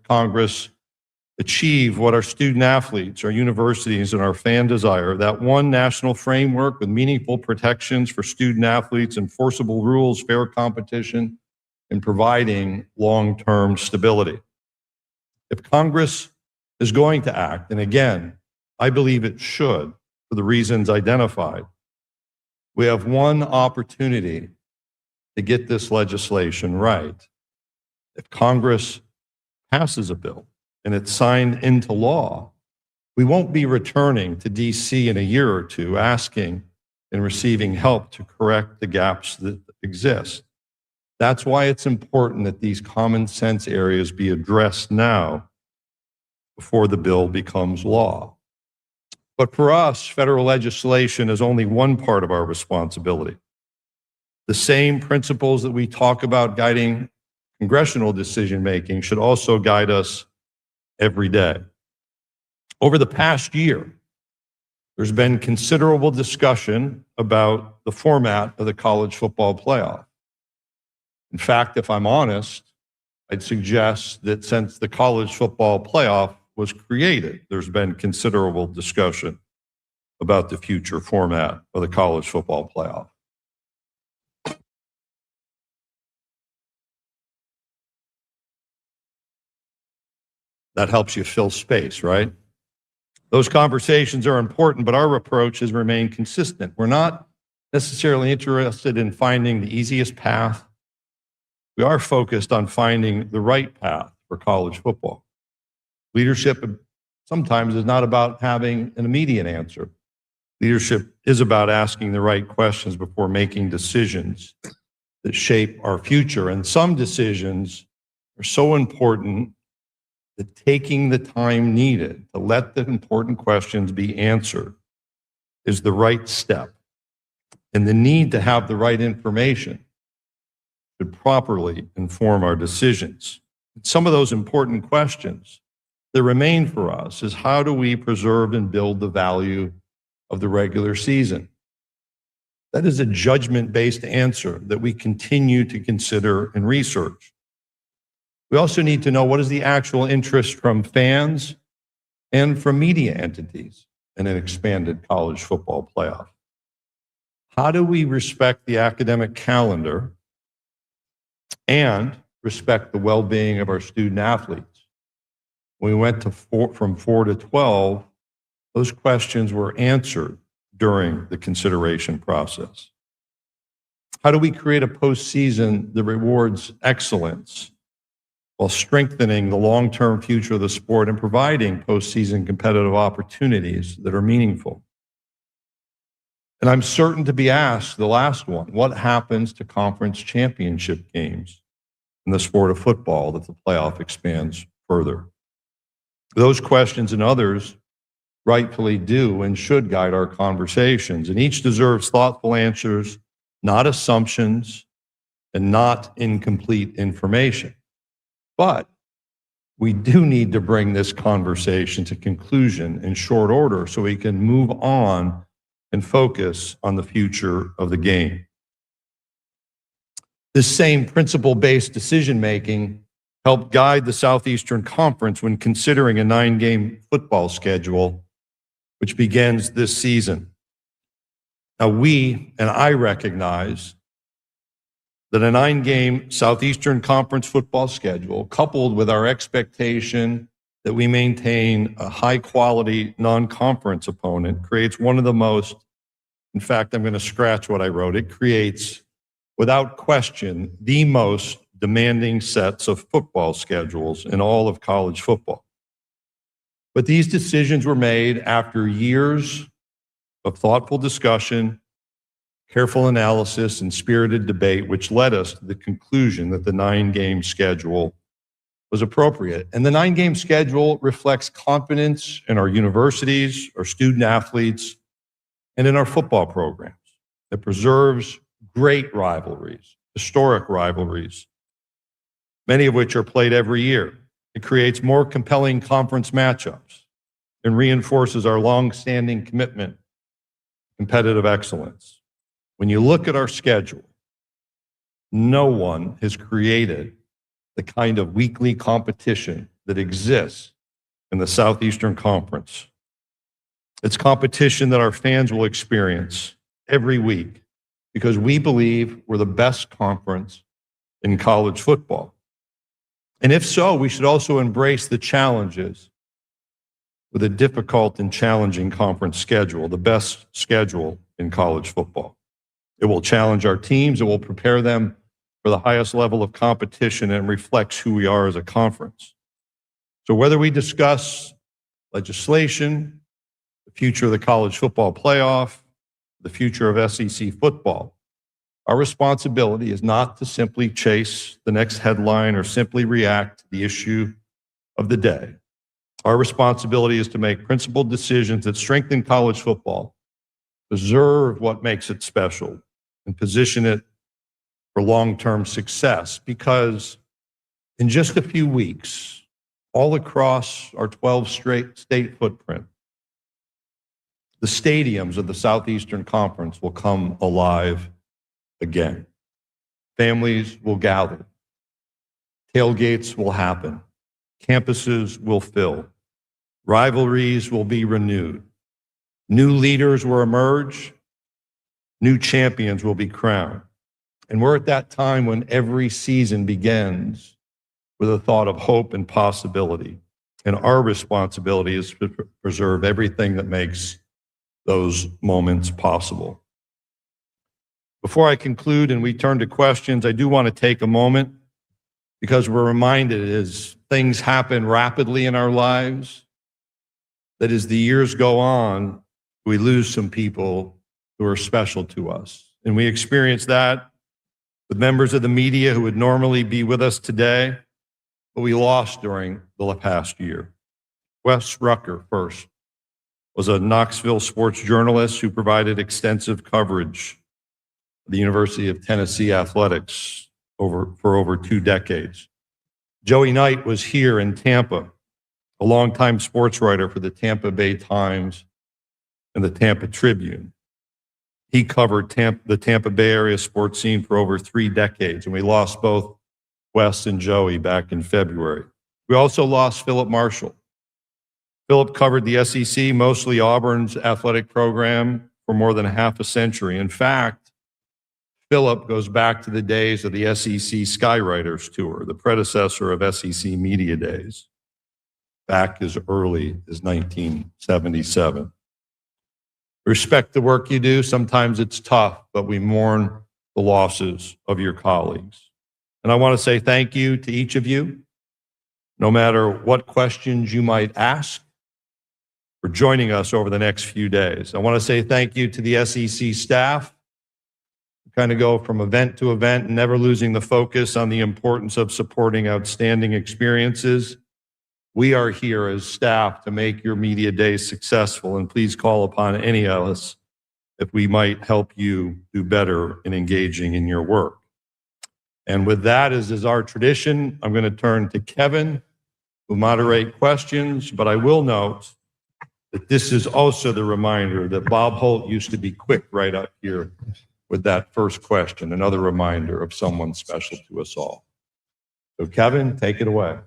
achieve what our student athletes, our universities, and our fans desire, that one national framework with meaningful protections for student athletes, enforceable rules, fair competition, and providing long-term stability. If Congress is going to act, and again, I believe it should for the reasons identified, we have one opportunity to get this legislation right. If Congress passes a bill and it's signed into law, we won't be returning to DC in a year or two asking and receiving help to correct the gaps that exist. That's why it's important that these common sense areas be addressed now before the bill becomes law. But for us, federal legislation is only one part of our responsibility. The same principles that we talk about guiding congressional decision-making should also guide us every day. Over the past year, there's been considerable discussion about the format of the college football playoff. In fact, if I'm honest, I'd suggest that since the college football playoff was created, there's been considerable discussion about the future format of the college football playoff. That helps you fill space, right? Those conversations are important, but our approach has remained consistent. We're not necessarily interested in finding the easiest path. We are focused on finding the right path for college football. Leadership sometimes is not about having an immediate answer. Leadership is about asking the right questions before making decisions that shape our future. And some decisions are so important that taking the time needed to let the important questions be answered is the right step. And the need to have the right information should properly inform our decisions. Some of those important questions that remain for us is, how do we preserve and build the value of the regular season? That is a judgment-based answer that we continue to consider and research. We also need to know, what is the actual interest from fans and from media entities in an expanded college football playoff? How do we respect the academic calendar and respect the well-being of our student athletes? When we went from 4 to 12, those questions were answered during the consideration process. How do we create a postseason that rewards excellence while strengthening the long-term future of the sport and providing postseason competitive opportunities that are meaningful? And I'm certain to be asked the last one, what happens to conference championship games in the sport of football that the playoff expands further? Those questions and others rightfully do and should guide our conversations, and each deserves thoughtful answers, not assumptions and not incomplete information. But we do need to bring this conversation to conclusion in short order so we can move on and focus on the future of the game. This same principle-based decision-making helped guide the Southeastern Conference when considering a 9-game football schedule, which begins this season. Now, we and I recognize that a 9-game Southeastern Conference football schedule, coupled with our expectation that we maintain a high-quality non-conference opponent, creates one of the most, in fact, I'm going to scratch what I wrote, it creates, without question, the most demanding sets of football schedules in all of college football. But these decisions were made after years of thoughtful discussion, careful analysis, and spirited debate, which led us to the conclusion that the 9-game schedule was appropriate. And the 9-game schedule reflects confidence in our universities, our student athletes, and in our football programs. It preserves great rivalries, historic rivalries, many of which are played every year. It creates more compelling conference matchups and reinforces our long-standing commitment to competitive excellence. When you look at our schedule, no one has created the kind of weekly competition that exists in the Southeastern Conference. It's competition that our fans will experience every week because we believe we're the best conference in college football. And if so, we should also embrace the challenges with a difficult and challenging conference schedule, the best schedule in college football. It will challenge our teams. It will prepare them for the highest level of competition and reflects who we are as a conference. So whether we discuss legislation, the future of the college football playoff, the future of SEC football, our responsibility is not to simply chase the next headline or simply react to the issue of the day. Our responsibility is to make principled decisions that strengthen college football, preserve what makes it special, and position it for long-term success. Because in just a few weeks, all across our 12-state footprint, the stadiums of the Southeastern Conference will come alive again. Families will gather. Tailgates will happen. Campuses will fill. Rivalries will be renewed. New leaders will emerge. New champions will be crowned. And we're at that time when every season begins with a thought of hope and possibility. And our responsibility is to preserve everything that makes those moments possible. Before I conclude and we turn to questions, I do want to take a moment because we're reminded as things happen rapidly in our lives, that as the years go on, we lose some people who are special to us. And we experience that with members of the media who would normally be with us today, but we lost during the past year. Wes Rucker, first, was a Knoxville sports journalist who provided extensive coverage of the University of Tennessee athletics for over 2 decades. Joey Knight was here in Tampa, a longtime sports writer for the Tampa Bay Times and the Tampa Tribune. He covered the Tampa Bay area sports scene for over 3 decades, and we lost both Wes and Joey back in February. We also lost Philip Marshall. Philip covered the SEC, mostly Auburn's athletic program, for more than half a century. In fact, Philip goes back to the days of the SEC Skywriters Tour, the predecessor of SEC Media Days, back as early as 1977. Respect the work you do. Sometimes it's tough, but we mourn the losses of your colleagues. And I want to say thank you to each of you, no matter what questions you might ask, for joining us over the next few days. I want to say thank you to the SEC staff, who kind of go from event to event, never losing the focus on the importance of supporting outstanding experiences. We are here as staff to make your media days successful, and please call upon any of us if we might help you do better in engaging in your work. And with that, as is our tradition, I'm going to turn to Kevin, who moderate questions, but I will note that this is also the reminder that Bob Holt used to be quick right up here with that first question, another reminder of someone special to us all. So Kevin, take it away.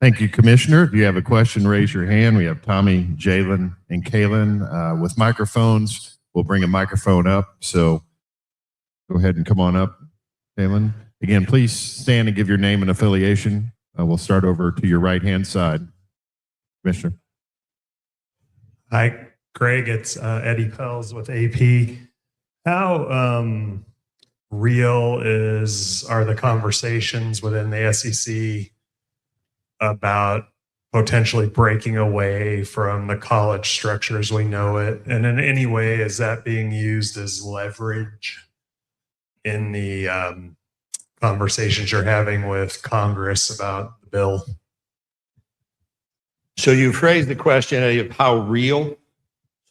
Thank you, Commissioner. If you have a question, raise your hand. We have Tommy, Jalen, and Kaylin with microphones. We'll bring a microphone up. So go ahead and come on up, Kaylin. Again, please stand and give your name and affiliation. We'll start over to your right-hand side. Commissioner. Hi, Greg. It's Eddie Pels with AP. How real are the conversations within the SEC about potentially breaking away from the college structure as we know it? And in any way, is that being used as leverage in the conversations you're having with Congress about the bill? So you phrased the question of how real.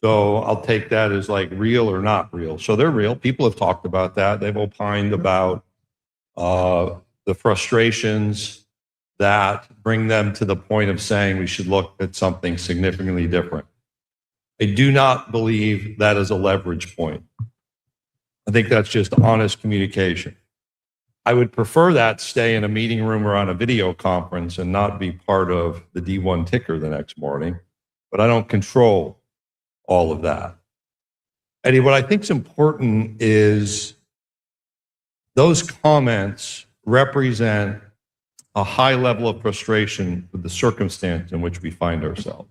So I'll take that as like real or not real. So they're real. People have talked about that. They've opined about the frustrations that bring them to the point of saying we should look at something significantly different. I do not believe that is a leverage point. I think that's just honest communication. I would prefer that stay in a meeting room or on a video conference and not be part of the D1 ticker the next morning, but I don't control all of that. Eddie, what I think is important is those comments represent a high level of frustration with the circumstance in which we find ourselves.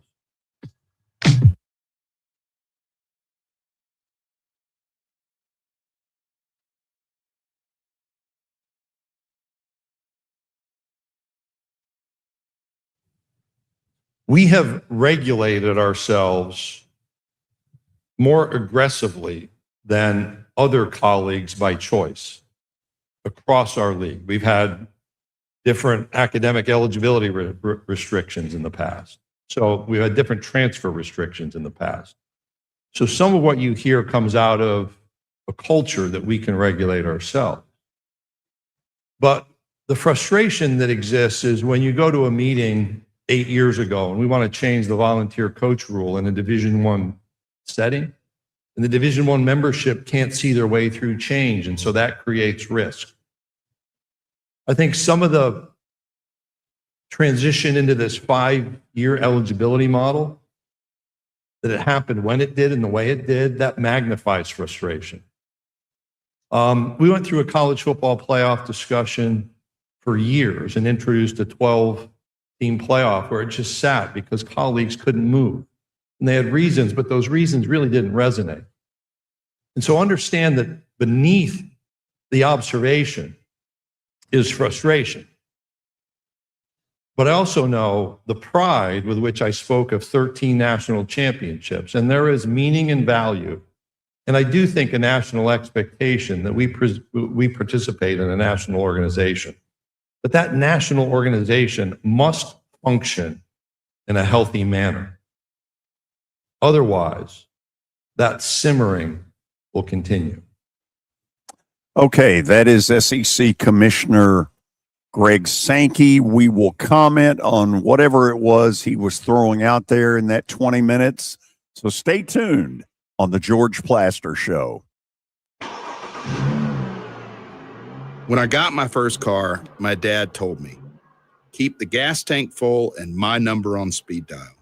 We have regulated ourselves more aggressively than other colleagues by choice across our league. We've had different academic eligibility restrictions in the past. So we've had different transfer restrictions in the past. So some of what you hear comes out of a culture that we can regulate ourselves. But the frustration that exists is when you go to a meeting 8 years ago and we want to change the volunteer coach rule in a Division I setting, and the Division I membership can't see their way through change, and so that creates risk. I think some of the transition into this 5-year eligibility model, that it happened when it did and the way it did, that magnifies frustration. We went through a college football playoff discussion for years and introduced a 12-team playoff where it just sat because colleagues couldn't move. And they had reasons, but those reasons really didn't resonate. And so understand that beneath the observation is frustration. But I also know the pride with which I spoke of 13 national championships, and there is meaning and value. And I do think a national expectation that we participate in a national organization. But that national organization must function in a healthy manner. Otherwise, that simmering will continue. Okay, that is SEC Commissioner Greg Sankey. We will comment on whatever it was he was throwing out there in that 20 minutes. So stay tuned on the George Plaster Show. When I got my first car, my dad told me, keep the gas tank full and my number on speed dial.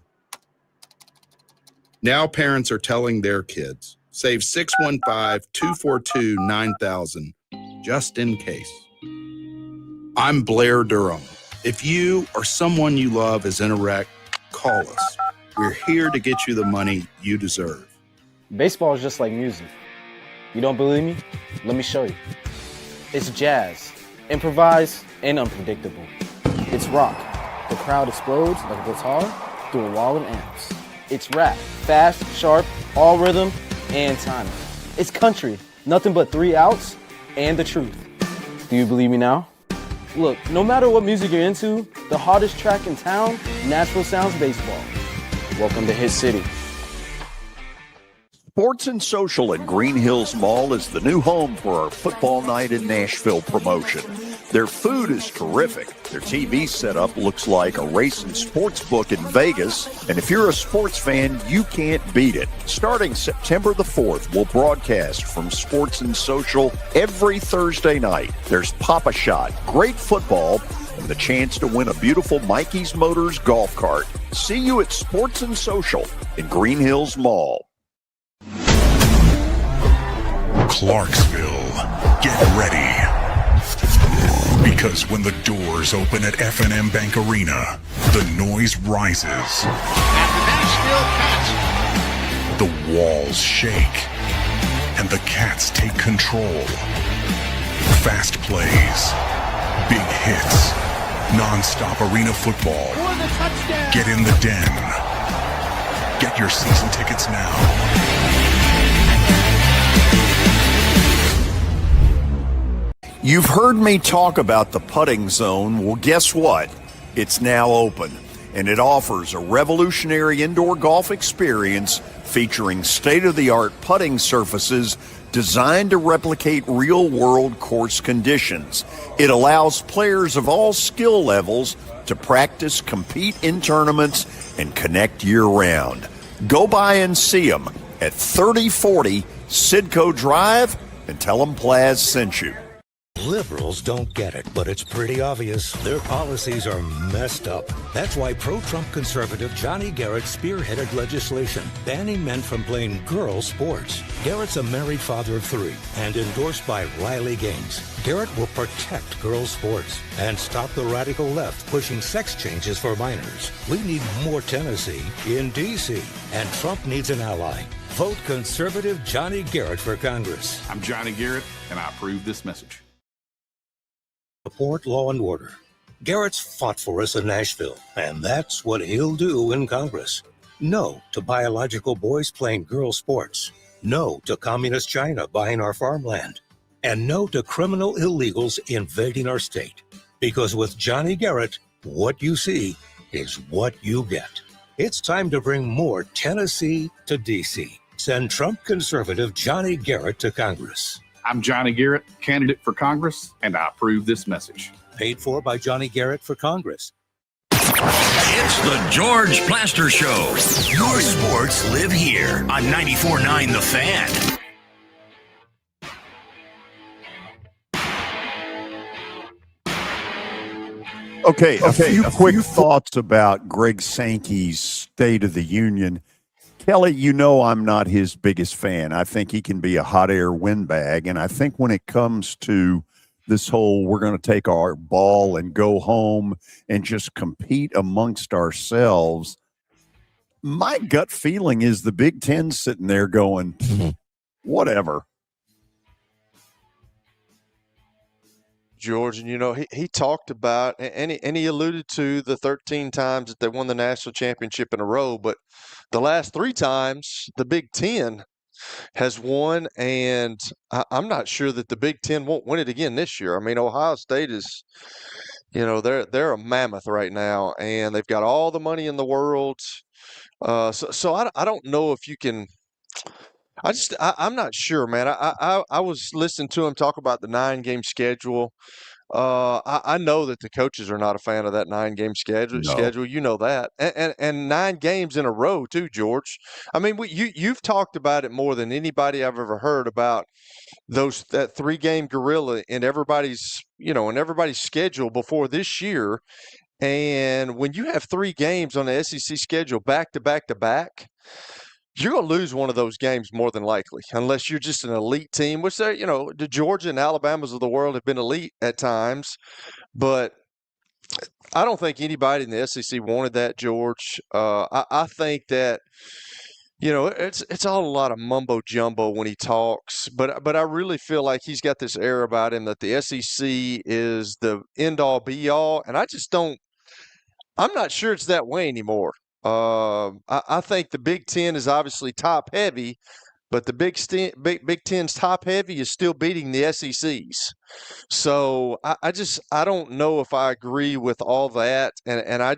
Now parents are telling their kids, save 615-242-9000 just in case. I'm Blair Durham. If you or someone you love is in a wreck, call us. We're here to get you the money you deserve. Baseball is just like music. You don't believe me? Let me show you. It's jazz, improvised and unpredictable. It's rock. The crowd explodes like a guitar through a wall of amps. It's rap, fast, sharp, all rhythm and timing. It's country, nothing but 3 outs and the truth. Do you believe me now? Look, no matter what music you're into, the hardest track in town, Nashville Sounds Baseball. Welcome to Hit City. Sports and Social at Green Hills Mall is the new home for our Football Night in Nashville promotion. Their food is terrific. Their TV setup looks like a racing sports book in Vegas. And if you're a sports fan, you can't beat it. Starting September the 4th, we'll broadcast from Sports and Social every Thursday night. There's Pop-A-Shot, great football, and the chance to win a beautiful Mikey's Motors golf cart. See you at Sports and Social in Green Hills Mall. Clarksville, get ready. Because when the doors open at F&M Bank Arena, the noise rises. At the Nashville Cats. The walls shake. And the Cats take control. Fast plays. Big hits. Non-stop arena football. Get in the den. Get your season tickets now. You've heard me talk about the putting zone. Well, guess what? It's now open, and it offers a revolutionary indoor golf experience featuring state-of-the-art putting surfaces designed to replicate real-world course conditions. It allows players of all skill levels to practice, compete in tournaments, and connect year-round. Go by and see them at 3040 Sidco Drive and tell them Plaz sent you. Liberals don't get it, but it's pretty obvious. Their policies are messed up. That's why pro-Trump conservative Johnny Garrett spearheaded legislation banning men from playing girl sports. Garrett's a married father of 3 and endorsed by Riley Gaines. Garrett will protect girls sports and stop the radical left pushing sex changes for minors. We need more Tennessee in D.C., and Trump needs an ally. Vote conservative Johnny Garrett for Congress. I'm Johnny Garrett, and I approve this message. Support law and order. Garrett's fought for us in Nashville, and that's what he'll do in Congress. No to biological boys playing girl sports. No to communist China buying our farmland. And no to criminal illegals invading our state. Because with Johnny Garrett, what you see is what you get. It's time to bring more Tennessee to D.C. Send Trump conservative Johnny Garrett to Congress. I'm Johnny Garrett, candidate for Congress, and I approve this message. Paid for by Johnny Garrett for Congress. It's the George Plaster Show. Your sports live here on 94.9 The Fan. Okay, a few quick thoughts about Greg Sankey's State of the Union. Kelly, you know I'm not his biggest fan. I think he can be a hot air windbag. And I think when it comes to this whole we're going to take our ball and go home and just compete amongst ourselves, my gut feeling is the Big Ten sitting there going, whatever. George, and he talked about and he alluded to the 13 times that they won the national championship in a row, but the last 3 times the Big Ten has won, and I'm not sure that the Big Ten won't win it again this year. I mean, Ohio State is, they're a mammoth right now, and they've got all the money in the world. So I don't know if you can. I'm not sure, man. I was listening to him talk about the 9-game schedule. I know that the coaches are not a fan of that 9-game schedule. No. You know that, and 9 games in a row too, George. I mean, you've talked about it more than anybody I've ever heard about that 3-game gorilla in everybody's schedule before this year. And when you have 3 games on the SEC schedule back to back to back, you're going to lose one of those games more than likely, unless you're just an elite team, which the Georgia and Alabamas of the world have been elite at times. But I don't think anybody in the SEC wanted that, George. I think that, it's all a lot of mumbo jumbo when he talks, but I really feel like he's got this air about him that the SEC is the end all be all, and I'm not sure it's that way anymore. I think the Big Ten is obviously top heavy, but the Big Ten's top heavy is still beating the SEC's. So I don't know if I agree with all that, and I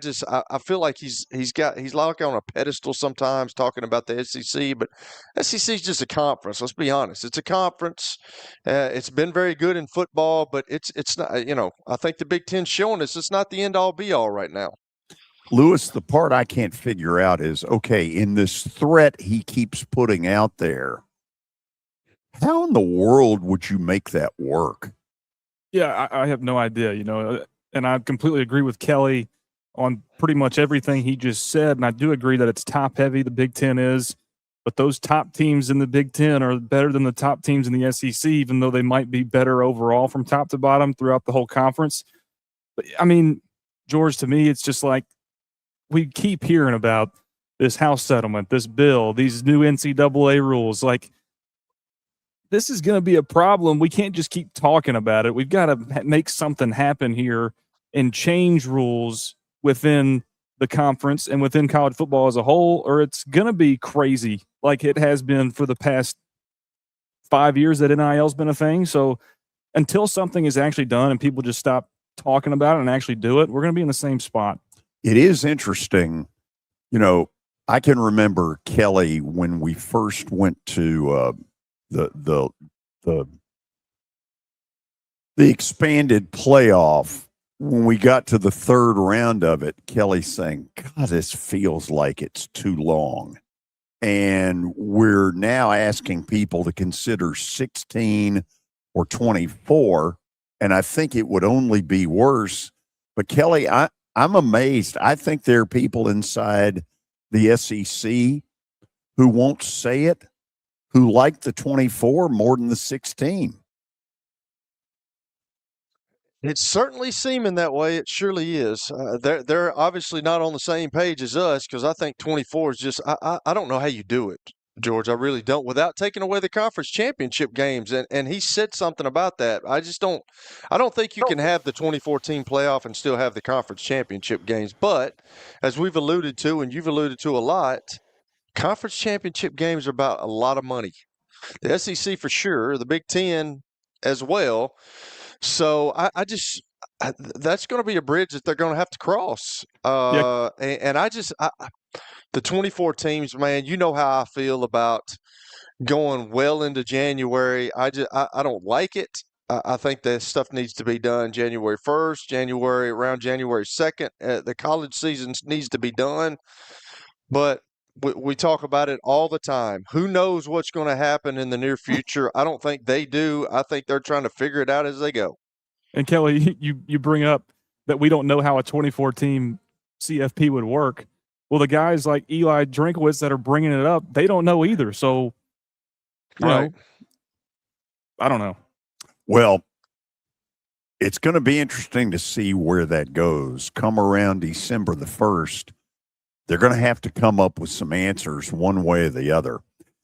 feel like he's like on a pedestal sometimes talking about the SEC, but SEC is just a conference. Let's be honest, it's a conference. It's been very good in football, but it's not. I think the Big Ten's showing us it's not the end all be all right now. Lewis, the part I can't figure out is, okay, in this threat he keeps putting out there, how in the world would you make that work? Yeah, I have no idea, and I completely agree with Kelly on pretty much everything he just said. And I do agree that it's top heavy, the Big Ten is, but those top teams in the Big Ten are better than the top teams in the SEC, even though they might be better overall from top to bottom throughout the whole conference. But I mean, George, to me, it's just like, we keep hearing about this House settlement, this bill, these new NCAA rules. Like, this is going to be a problem. We can't just keep talking about it. We've got to make something happen here and change rules within the conference and within college football as a whole, or it's going to be crazy like it has been for the past 5 years that NIL's been a thing. So until something is actually done and people just stop talking about it and actually do it, we're going to be in the same spot. It is interesting. I can remember, Kelly, when we first went to the expanded playoff, when we got to the 3rd round of it, Kelly saying, God, this feels like it's too long. And we're now asking people to consider 16 or 24. And I think it would only be worse. But Kelly, I'm amazed. I think there are people inside the SEC who won't say it, who like the 24 more than the 16. It's certainly seeming that way. It surely is. They're obviously not on the same page as us, because I think 24 is just I don't know how you do it, George. I really don't, without taking away the conference championship games. And he said something about that. I don't think you can have the 2014 playoff and still have the conference championship games. But as we've alluded to, and you've alluded to a lot, conference championship games are about a lot of money. The SEC for sure, the Big Ten as well. So that's going to be a bridge that they're going to have to cross. And the 24 teams, man, you know how I feel about going well into January. I don't like it. I think that stuff needs to be done January 1st, around January 2nd. The college season needs to be done. But we talk about it all the time. Who knows what's going to happen in the near future? I don't think they do. I think they're trying to figure it out as they go. And Kelly, you bring up that we don't know how a 24-team CFP would work. Well, the guys like Eli Drinkowitz that are bringing it up, they don't know either. So, you know, I don't know. Well, it's going to be interesting to see where that goes. Come around December the 1st, they're going to have to come up with some answers one way or the other.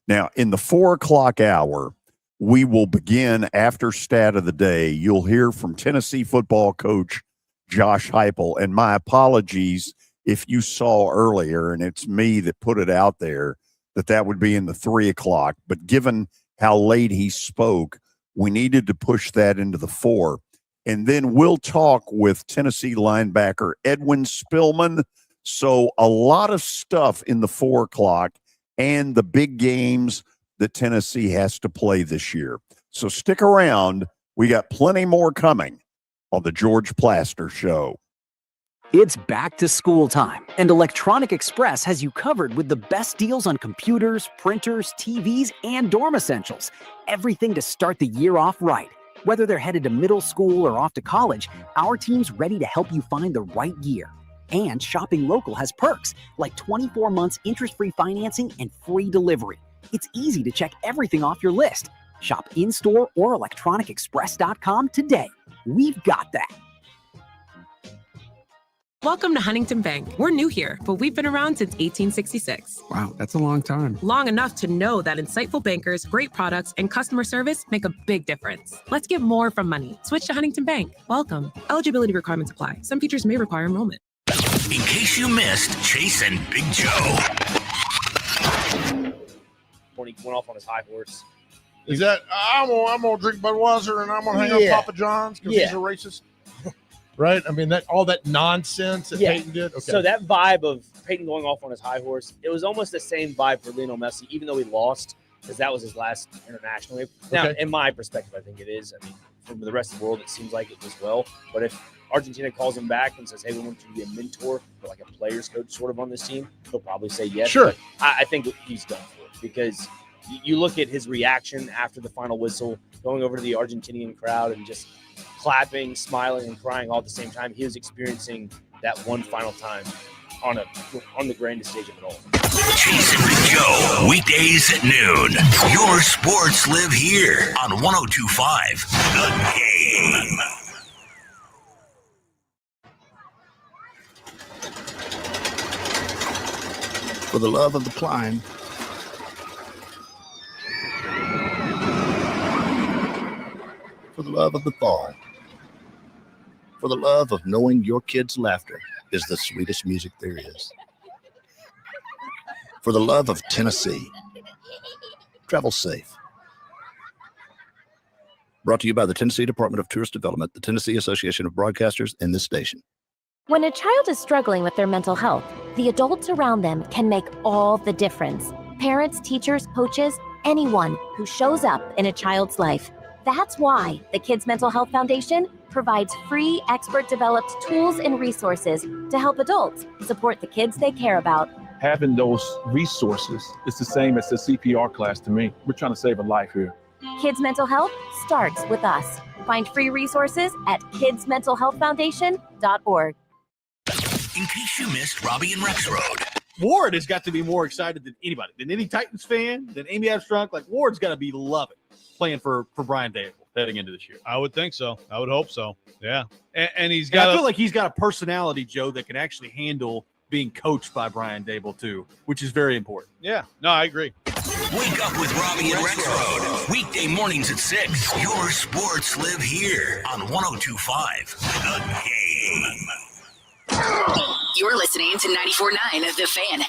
Now, in the 4 o'clock hour, we will begin after stat of the day. You'll hear from Tennessee football coach Josh Heupel. And my apologies if you saw earlier, and it's me that put it out there, that would be in the 3 o'clock. But given how late he spoke, we needed to push that into the 4. And then we'll talk with Tennessee linebacker Edwin Spillman. So a lot of stuff in the 4 o'clock and the big games that Tennessee has to play this year. So stick around. We got plenty more coming on the George Plaster Show. It's back to school time, and Electronic Express has you covered with the best deals on computers, printers, TVs, and dorm essentials. Everything to start the year off right. Whether they're headed to middle school or off to college, our team's ready to help you find the right gear. And shopping local has perks, like 24 months interest-free financing and free delivery. It's easy to check everything off your list. Shop in-store or electronicexpress.com today. We've got that. Welcome to Huntington Bank. We're new here, but we've been around since 1866. Wow, that's a long time. Long enough to know that insightful bankers, great products, and customer service make a big difference. Let's get more from money. Switch to Huntington Bank. Welcome. Eligibility requirements apply. Some features may require enrollment. In case you missed Chase and Big Joe. When he went off on his high horse. Is that, I'm gonna drink Budweiser and I'm gonna hang out Papa John's because he's a racist? Right? I mean, all that nonsense that Peyton did? Okay. So that vibe of Peyton going off on his high horse, it was almost the same vibe for Lionel Messi, even though he lost, because that was his last international. Now, in my perspective, I think it is. I mean, from the rest of the world, it seems like it as well. But if Argentina calls him back and says, hey, we want you to be a mentor or like a player's coach sort of on this team, he'll probably say yes. Sure. But I think he's done for it, because you look at his reaction after the final whistle, going over to the Argentinian crowd and just clapping, smiling, and crying all at the same time. He was experiencing that one final time on the grandest stage of it all. Chase and Big Joe, weekdays at noon. Your sports live here on 102.5 The Game. For the love of the climb. For the love of the fall. For the love of knowing your kids' laughter is the sweetest music there is. For the love of Tennessee. Travel safe. Brought to you by the Tennessee Department of Tourist Development, the Tennessee Association of Broadcasters, and this station. When a child is struggling with their mental health, the adults around them can make all the difference. Parents, teachers, coaches, anyone who shows up in a child's life. That's why the Kids Mental Health Foundation provides free, expert-developed tools and resources to help adults support the kids they care about. Having those resources is the same as the CPR class to me. We're trying to save a life here. Kids Mental Health starts with us. Find free resources at kidsmentalhealthfoundation.org. In case you missed Robbie and Rex Road. Ward has got to be more excited than anybody, than any Titans fan, than Amy Abstrunk. Like, Ward's got to be loving playing for Brian Dable heading into this year. I would think so. I would hope so. Yeah. And he's got. I feel like he's got a personality, Joe, that can actually handle being coached by Brian Dable too, which is very important. Yeah. No, I agree. Wake up with Robbie and Rex Road. Weekday mornings at 6. Your sports live here on 102.5 The Game. You're listening to 94.9 The Fan.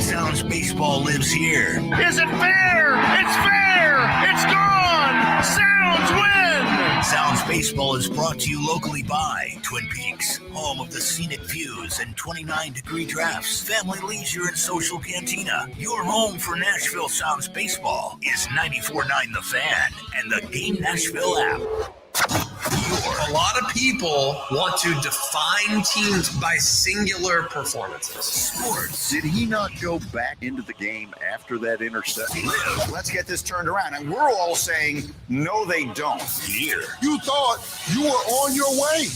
Sounds baseball lives here. Is it fair? It's fair! It's gone! Sounds win! Sounds Baseball is brought to you locally by Twin Peaks, home of the scenic views and 29-degree drafts, family leisure and social cantina. Your home for Nashville Sounds Baseball is 94.9 The Fan and the Game Nashville app. A lot of people want to define teams by singular performances. Sports. Did he not go back into the game after that interception? Let's get this turned around. And we're all saying, no, they don't. Here. You thought you were on your way.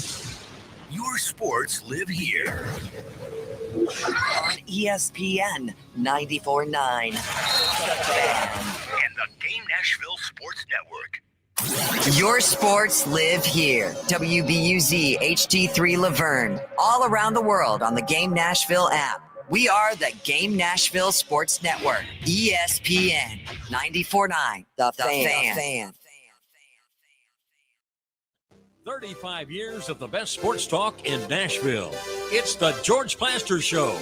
Your sports live here. On ESPN 94.9. And the Game Nashville Sports Network. Your sports live here. WBUZ HD3 Laverne. All around the world on the Game Nashville app. We are the Game Nashville Sports Network. ESPN 94.9. The Fan. 35 years of the best sports talk in Nashville. It's the George Plaster Show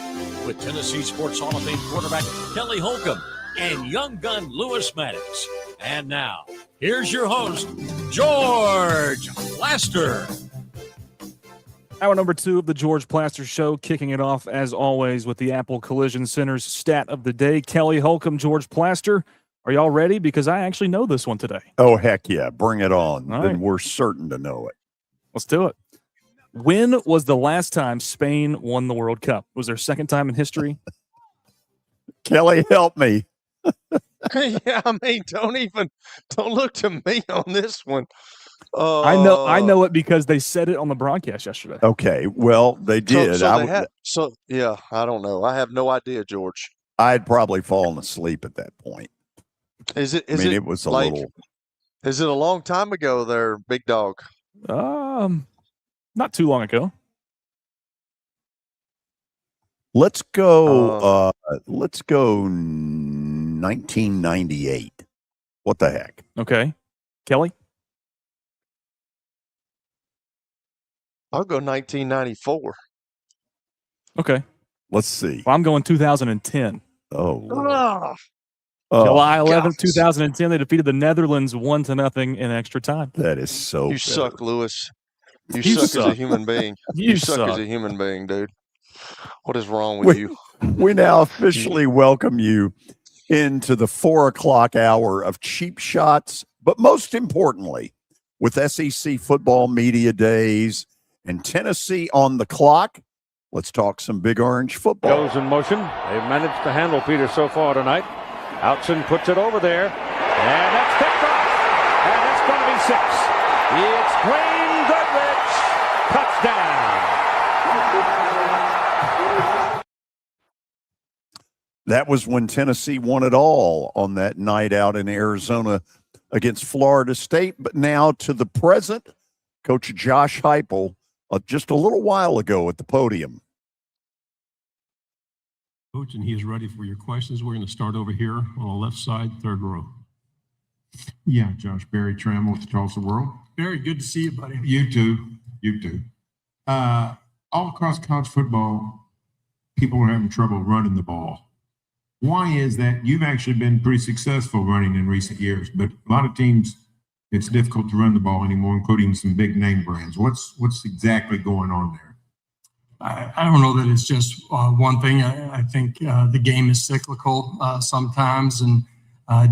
with Tennessee Sports Hall of Fame quarterback Kelly Holcomb and young gun Lewis Maddox. And now, here's your host, George Plaster. Hour number 2 of the George Plaster Show, kicking it off, as always, with the Apple Collision Center's stat of the day. Kelly Holcomb, George Plaster. Are y'all ready? Because I actually know this one today. Oh, heck yeah. Bring it on. All Then right. we're certain to know it. Let's do it. When was the last time Spain won the World Cup? Was there a second time in history? Kelly, help me. Yeah, I mean, don't look to me on this one. I know it because they said it on the broadcast yesterday. Okay, well, they did. I don't know. I have no idea, George. I'd probably fallen asleep at that point. It was a little. Is it a long time ago there, big dog? Not too long ago. Let's go. Let's go 1998. What the heck? Okay. Kelly? I'll go 1994. Okay. Let's see. Well, I'm going 2010. Oh. July 11th, 2010, they defeated the Netherlands 1-0 in extra time. That is so. You suck, Lewis. You You suck suck. as a human being. You suck suck. as a human being, dude. What is wrong with you? We now officially welcome you into the 4 o'clock hour of Cheap Shots, but most importantly, with SEC football media days and Tennessee on the clock, let's talk some Big Orange football. Goes in motion. They've managed to handle Peter so far tonight. Outson puts it over there, and that's picked off. And it's going to be 6. It's Green Goodrich. Touchdown. That was when Tennessee won it all on that night out in Arizona against Florida State. But now to the present, Coach Josh Heupel, just a little while ago at the podium. Coach, and he is ready for your questions. We're going to start over here on the left side, third row. Yeah, Josh, Barry Trammell with the Tulsa World. Barry, good to see you, buddy. You too. You too. All across college football, people are having trouble running the ball. Why is that? You've actually been pretty successful running in recent years, but a lot of teams, it's difficult to run the ball anymore, including some big name brands. What's exactly going on there? I don't know that it's just one thing. I think the game is cyclical sometimes, and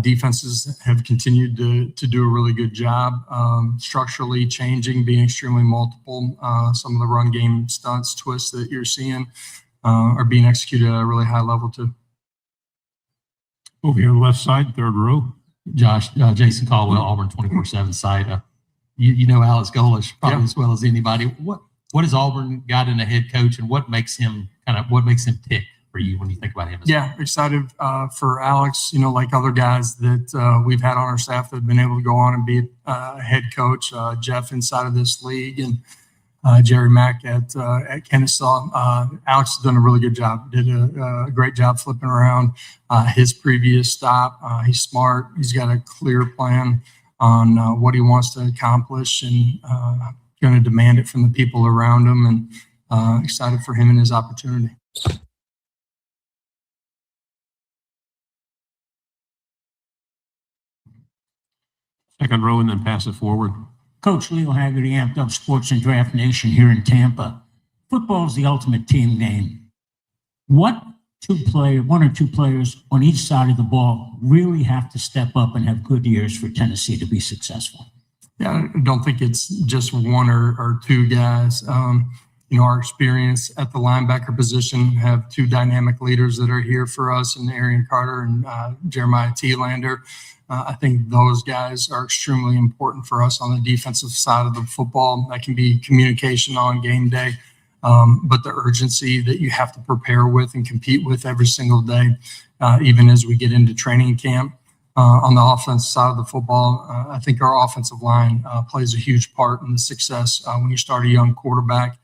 defenses have continued to do a really good job structurally changing, being extremely multiple. Some of the run game stunts, twists that you're seeing are being executed at a really high level too. Over here, left side, third row. Josh, Jason Caldwell, Auburn 24/7 site. You know Alex Golish probably as well as anybody. What has Auburn got in a head coach, and what makes him tick for you when you think about him? Excited for Alex. You know, like other guys that we've had on our staff that have been able to go on and be a head coach. Jeff inside of this league, and Jerry Mack at Kennesaw. Alex has done a really good job. Did a great job flipping around his previous stop. He's smart. He's got a clear plan on what he wants to accomplish, and going to demand it from the people around him, and excited for him and his opportunity. Second row, and then pass it forward. Coach Leo Haggerty, Amped Up Sports and Draft Nation here in Tampa. Football is the ultimate team game. What one or two players on each side of the ball really have to step up and have good years for Tennessee to be successful? Yeah, I don't think it's just one or two guys. Our experience at the linebacker position have two dynamic leaders that are here for us, in Arian Carter and Jeremiah Thielander. I think those guys are extremely important for us on the defensive side of the football. That can be communication on game day, but the urgency that you have to prepare with and compete with every single day, even as we get into training camp. On the offensive side of the football, I think our offensive line plays a huge part in the success. When you start a young quarterback,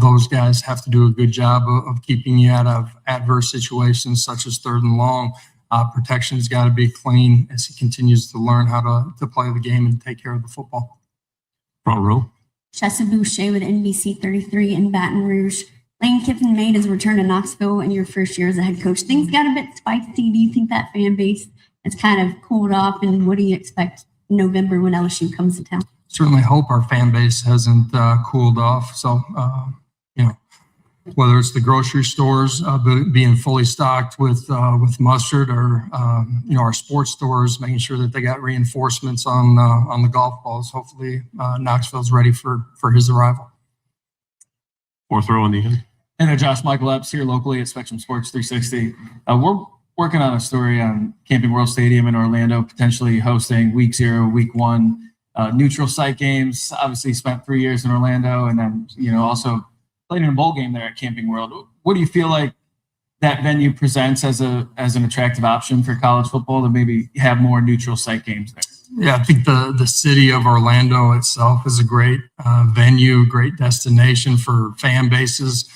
those guys have to do a good job of keeping you out of adverse situations such as 3rd and long. Protection's got to be clean as he continues to learn how to play the game and take care of the football. Front row. Chessa Boucher with NBC 33 in Baton Rouge. Lane Kiffin made his return to Knoxville in your first year as a head coach. Things got a bit spicy. Do you think that fan base has kind of cooled off? And what do you expect in November when LSU comes to town? Certainly hope our fan base hasn't cooled off. So, whether it's the grocery stores being fully stocked with mustard, or our sports stores making sure that they got reinforcements on the golf balls. Hopefully, Knoxville's ready for his arrival. 4th row on the end. And Josh Michael Epps here locally at Spectrum Sports 360. We're working on a story on Camping World Stadium in Orlando, potentially hosting week 0, week 1, neutral site games. Obviously spent 3 years in Orlando, and then, also played in a bowl game there at Camping World. What do you feel like that venue presents as an attractive option for college football to maybe have more neutral site games there? Yeah, I think the city of Orlando itself is a great venue, great destination for fan bases.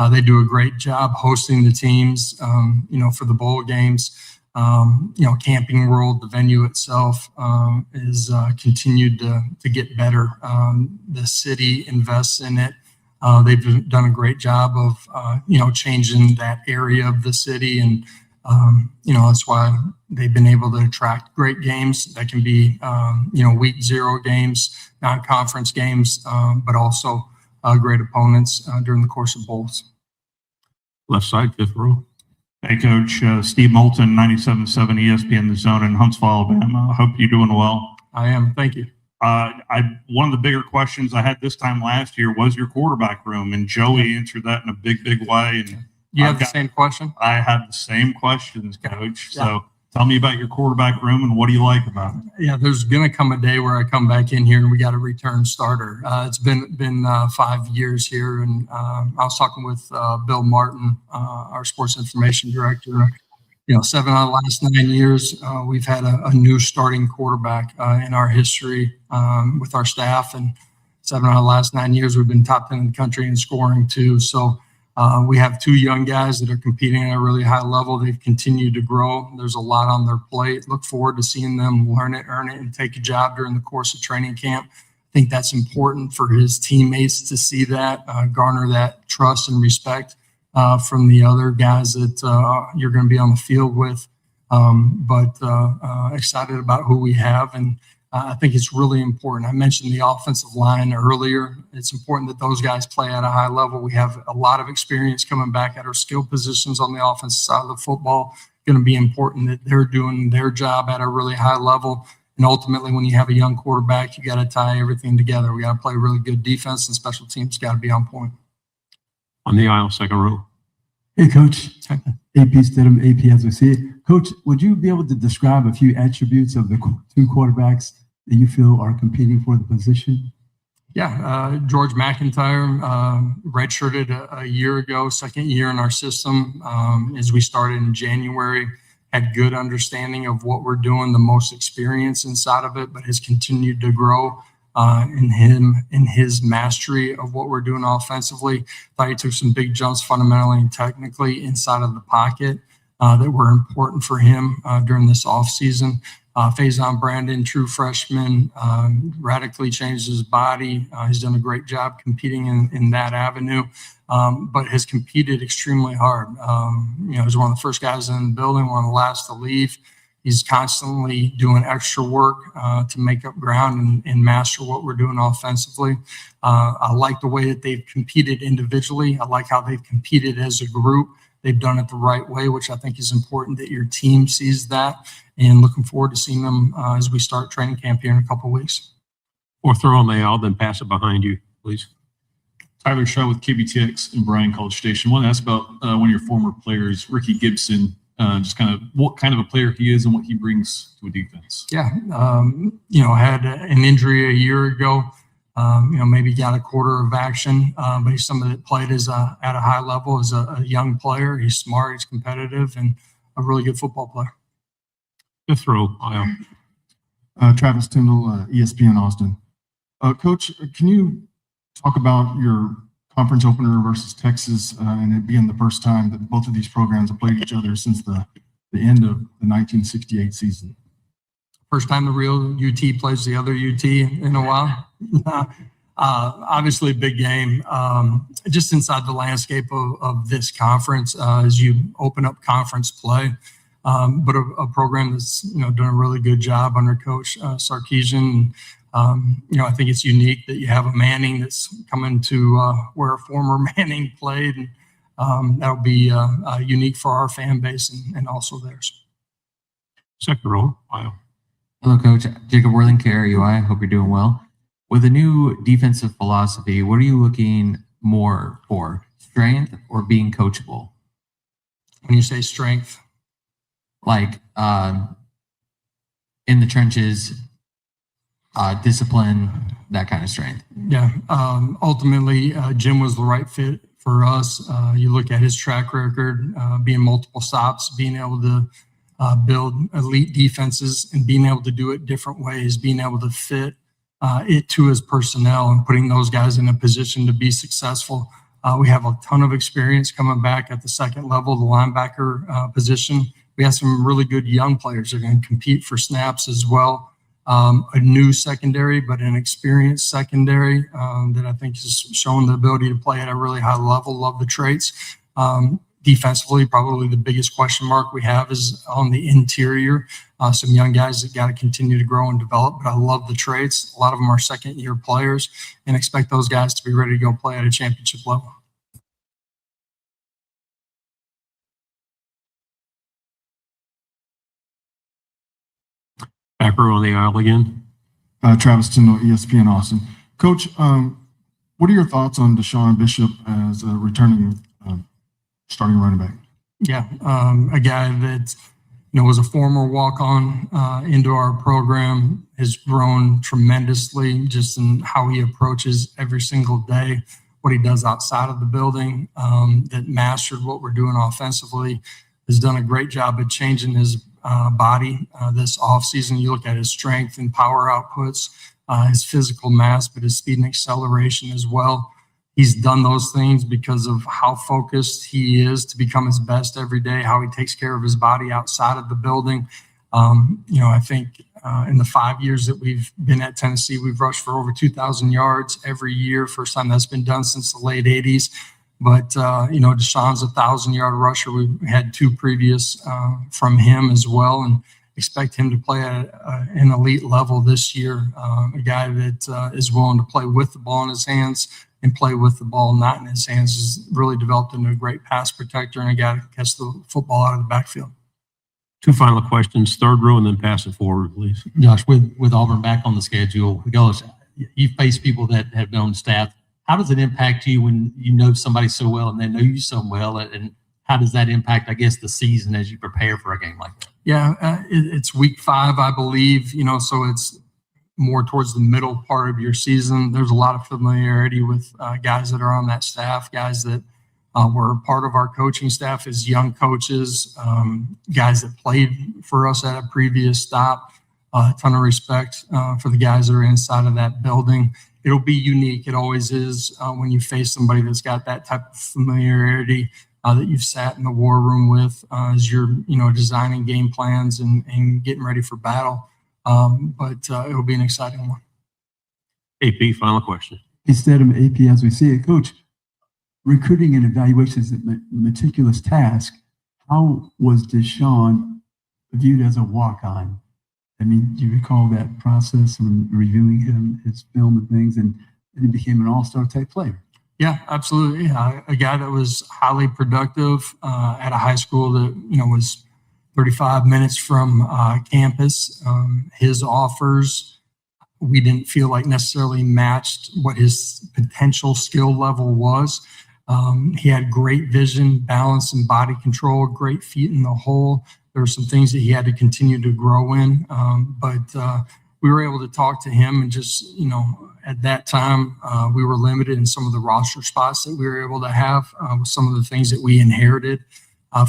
They do a great job hosting the teams, for the bowl games. Camping World, the venue itself, is continued to get better. The city invests in it. They've done a great job of, changing that area of the city. And, that's why they've been able to attract great games that can be, week 0 games, non-conference games, but also great opponents during the course of bowls. Left side, 5th row. Hey, Coach. Steve Moulton, 97.7 ESPN The Zone in Huntsville, Alabama. I hope you're doing well. I am. Thank you. One of the bigger questions I had this time last year was your quarterback room, and Joey answered that in a big way. And you have the same question? I have the same questions, Coach. Yeah. So tell me about your quarterback room and what do you like about it? Yeah, there's going to come a day where I come back in here and we got a return starter. It's been 5 years here, and I was talking with Bill Martin, our sports information director. 7 out of the last 9 years, we've had a new starting quarterback in our history with our staff, and 7 out of the last 9 years, we've been top 10 in the country in scoring too. So we have 2 young guys that are competing at a really high level. They've continued to grow. There's a lot on their plate. Look forward to seeing them learn it, earn it, and take a job during the course of training camp. I think that's important for his teammates to see that, garner that trust and respect from the other guys that you're going to be on the field with. But excited about who we have. And I think it's really important. I mentioned the offensive line earlier. It's important that those guys play at a high level. We have a lot of experience coming back at our skill positions on the offensive side of the football. Going to be important that they're doing their job at a really high level. And ultimately, when you have a young quarterback, you got to tie everything together. We got to play really good defense, and special teams got to be on point. On the aisle, 2nd row. Hey, Coach. AP Stidham, AP as we see it. Coach, would you be able to describe a few attributes of the 2 quarterbacks that you feel are competing for the position? Yeah, George McIntyre redshirted a year ago, 2nd year in our system. As we started in January, had good understanding of what we're doing, the most experience inside of it, but has continued to grow in his mastery of what we're doing offensively. Thought he took some big jumps fundamentally and technically inside of the pocket that were important for him during this offseason. Faison Brandon, true freshman, radically changed his body. He's done a great job competing in that avenue, but has competed extremely hard. He's one of the first guys in the building, one of the last to leave. He's constantly doing extra work to make up ground and master what we're doing offensively. I like the way that they've competed individually. I like how they've competed as a group. They've done it the right way, which I think is important that your team sees that. And looking forward to seeing them as we start training camp here in a couple of weeks. Or throw on the aisle, then pass it behind you, please. Tyler Shaw with KBTX and Bryan College Station. I want to ask about one of your former players, Ricky Gibson. just kind of what kind of a player he is and what he brings to a defense. Yeah. Had an injury a year ago. Maybe got a quarter of action, but he's somebody that played at a high level as a young player. He's smart, he's competitive, and a really good football player. Fifth row, aisle. Travis Tyndall, ESPN Austin. Coach, can you talk about your conference opener versus Texas and it being the first time that both of these programs have played each other since the end of the 1968 season? First time the real UT plays the other UT in a while. Obviously a big game. Just inside the landscape of this conference as you open up conference play. But a program that's done a really good job under Coach Sarkisian. I think it's unique that you have a Manning that's coming to where a former Manning played. And that'll be unique for our fan base and also theirs. Second row, aisle. Hello, Coach. Jacob Worthing, KRUI. Hope you're doing well. With a new defensive philosophy, what are you looking more for, strength or being coachable? When you say strength? Like in the trenches, discipline, that kind of strength. Yeah. Ultimately, Jim was the right fit for us. You look at his track record, being multiple stops, being able to build elite defenses and being able to do it different ways, being able to fit it to his personnel and putting those guys in a position to be successful. We have a ton of experience coming back at the second level, the linebacker position. We have some really good young players that are going to compete for snaps as well. A new secondary, but an experienced secondary that I think has shown the ability to play at a really high level. Love the traits. Defensively, probably the biggest question mark we have is on the interior. Some young guys that got to continue to grow and develop, but I love the traits. A lot of them are second-year players and expect those guys to be ready to go play at a championship level. Back row on the aisle again. Travis Tyndall, ESPN Austin. Coach, what are your thoughts on Deshaun Bishop as a returning starting running back? Yeah, a guy that was a former walk-on into our program, has grown tremendously just in how he approaches every single day, what he does outside of the building, that mastered what we're doing offensively, has done a great job at changing his body this offseason. You look at his strength and power outputs, his physical mass, but his speed and acceleration as well. He's done those things because of how focused he is to become his best every day, how he takes care of his body outside of the building. I think in the 5 years that we've been at Tennessee, we've rushed for over 2,000 yards every year. First time that's been done since the late 80s. But, Deshaun's a 1,000-yard rusher. We've had two previous from him as well, and expect him to play at an elite level this year. A guy that is willing to play with the ball in his hands and play with the ball not in his hands, has really developed into a great pass protector and a guy that catch the football out of the backfield. Two final questions, third row, and then pass it forward, please. Josh, with Auburn back on the schedule, you face people that have known staff. How does it impact you when you know somebody so well and they know you so well? And how does that impact, I guess, the season as you prepare for a game like that? Yeah, it's week 5, I believe, so it's more towards the middle part of your season. There's a lot of familiarity with guys that are on that staff, guys that were part of our coaching staff as young coaches, guys that played for us at a previous stop. A ton of respect for the guys that are inside of that building. It'll be unique. It always is when you face somebody that's got that type of familiarity that you've sat in the war room with as you're, designing game plans and getting ready for battle. But it'll be an exciting one. AP, final question. Instead of AP as we see it, Coach, recruiting and evaluation is a meticulous task. How was Deshaun viewed as a walk-on? I mean, do you recall that process when reviewing him, his film and things, and he became an all-star type player? Yeah, absolutely. A guy that was highly productive at a high school that, was 35 minutes from campus. His offers, we didn't feel like necessarily matched what his potential skill level was. He had great vision, balance, and body control, great feet in the hole. There were some things that he had to continue to grow in, but we were able to talk to him and just, at that time, we were limited in some of the roster spots that we were able to have with some of the things that we inherited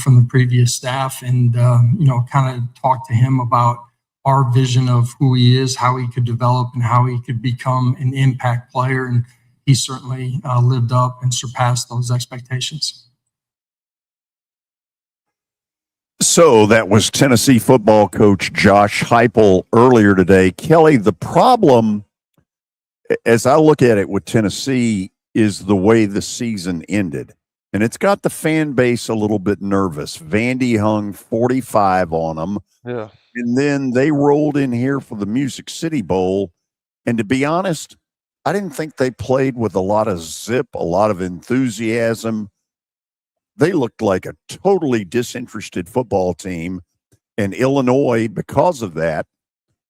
from the previous staff, and, kind of talk to him about our vision of who he is, how he could develop, and how he could become an impact player. And he certainly lived up and surpassed those expectations. So that was Tennessee football coach Josh Heupel earlier today. Kelly, the problem, as I look at it with Tennessee, is the way the season ended. And it's got the fan base a little bit nervous. Vandy hung 45 on them. Yeah. And then they rolled in here for the Music City Bowl. And to be honest, I didn't think they played with a lot of zip, a lot of enthusiasm. They looked like a totally disinterested football team. And Illinois, because of that,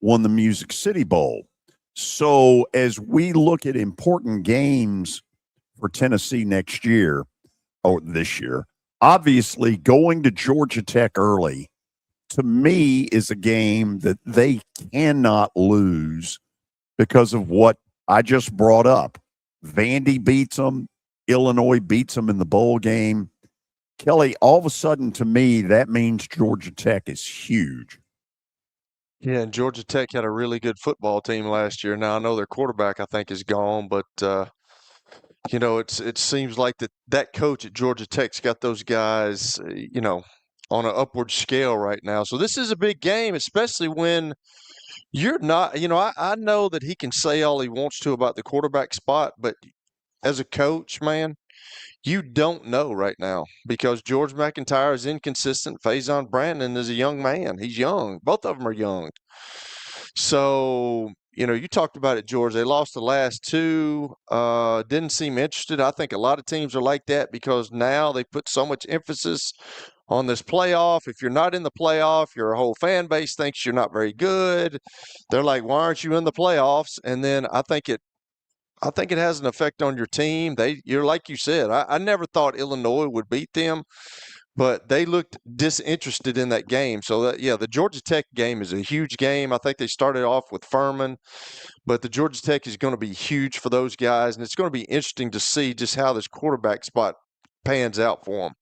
won the Music City Bowl. So as we look at important games for Tennessee next year, or this year, obviously going to Georgia Tech early, to me, is a game that they cannot lose because of what I just brought up. Vandy beats them. Illinois beats them in the bowl game. Kelly, all of a sudden, to me, that means Georgia Tech is huge. Yeah, and Georgia Tech had a really good football team last year. Now, I know their quarterback, I think, is gone, but, it seems like that coach at Georgia Tech's got those guys, on an upward scale right now. So this is a big game, especially when you're not, I know that he can say all he wants to about the quarterback spot, but as a coach, man, you don't know right now because George McIntyre is inconsistent. Faison Brandon is a young man. He's young. Both of them are young. So, you talked about it, George. They lost the last two. Didn't seem interested. I think a lot of teams are like that because now they put so much emphasis on this playoff. If you're not in the playoff, your whole fan base thinks you're not very good. They're like, why aren't you in the playoffs? And then I think it has an effect on your team. You're like you said, I never thought Illinois would beat them, but they looked disinterested in that game. So the Georgia Tech game is a huge game. I think they started off with Furman, but the Georgia Tech is going to be huge for those guys, and it's going to be interesting to see just how this quarterback spot pans out for them.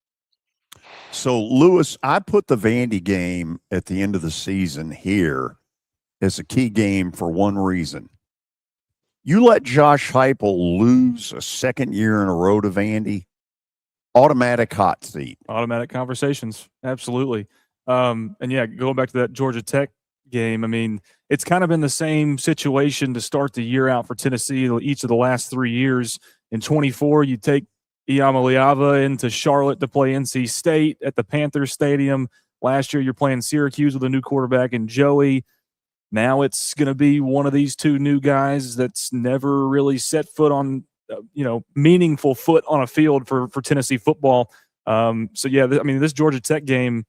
So, Lewis, I put the Vandy game at the end of the season here as a key game for one reason. You let Josh Heupel lose a second year in a row to Vandy, automatic hot seat. Automatic conversations. Absolutely. And going back to that Georgia Tech game, I mean, it's kind of been the same situation to start the year out for Tennessee each of the last 3 years. In 24, you take Iamaleava into Charlotte to play NC State at the Panthers Stadium. Last year, you're playing Syracuse with a new quarterback in Joey. Now it's going to be one of these two new guys that's never really set foot on, meaningful foot on a field for Tennessee football. This Georgia Tech game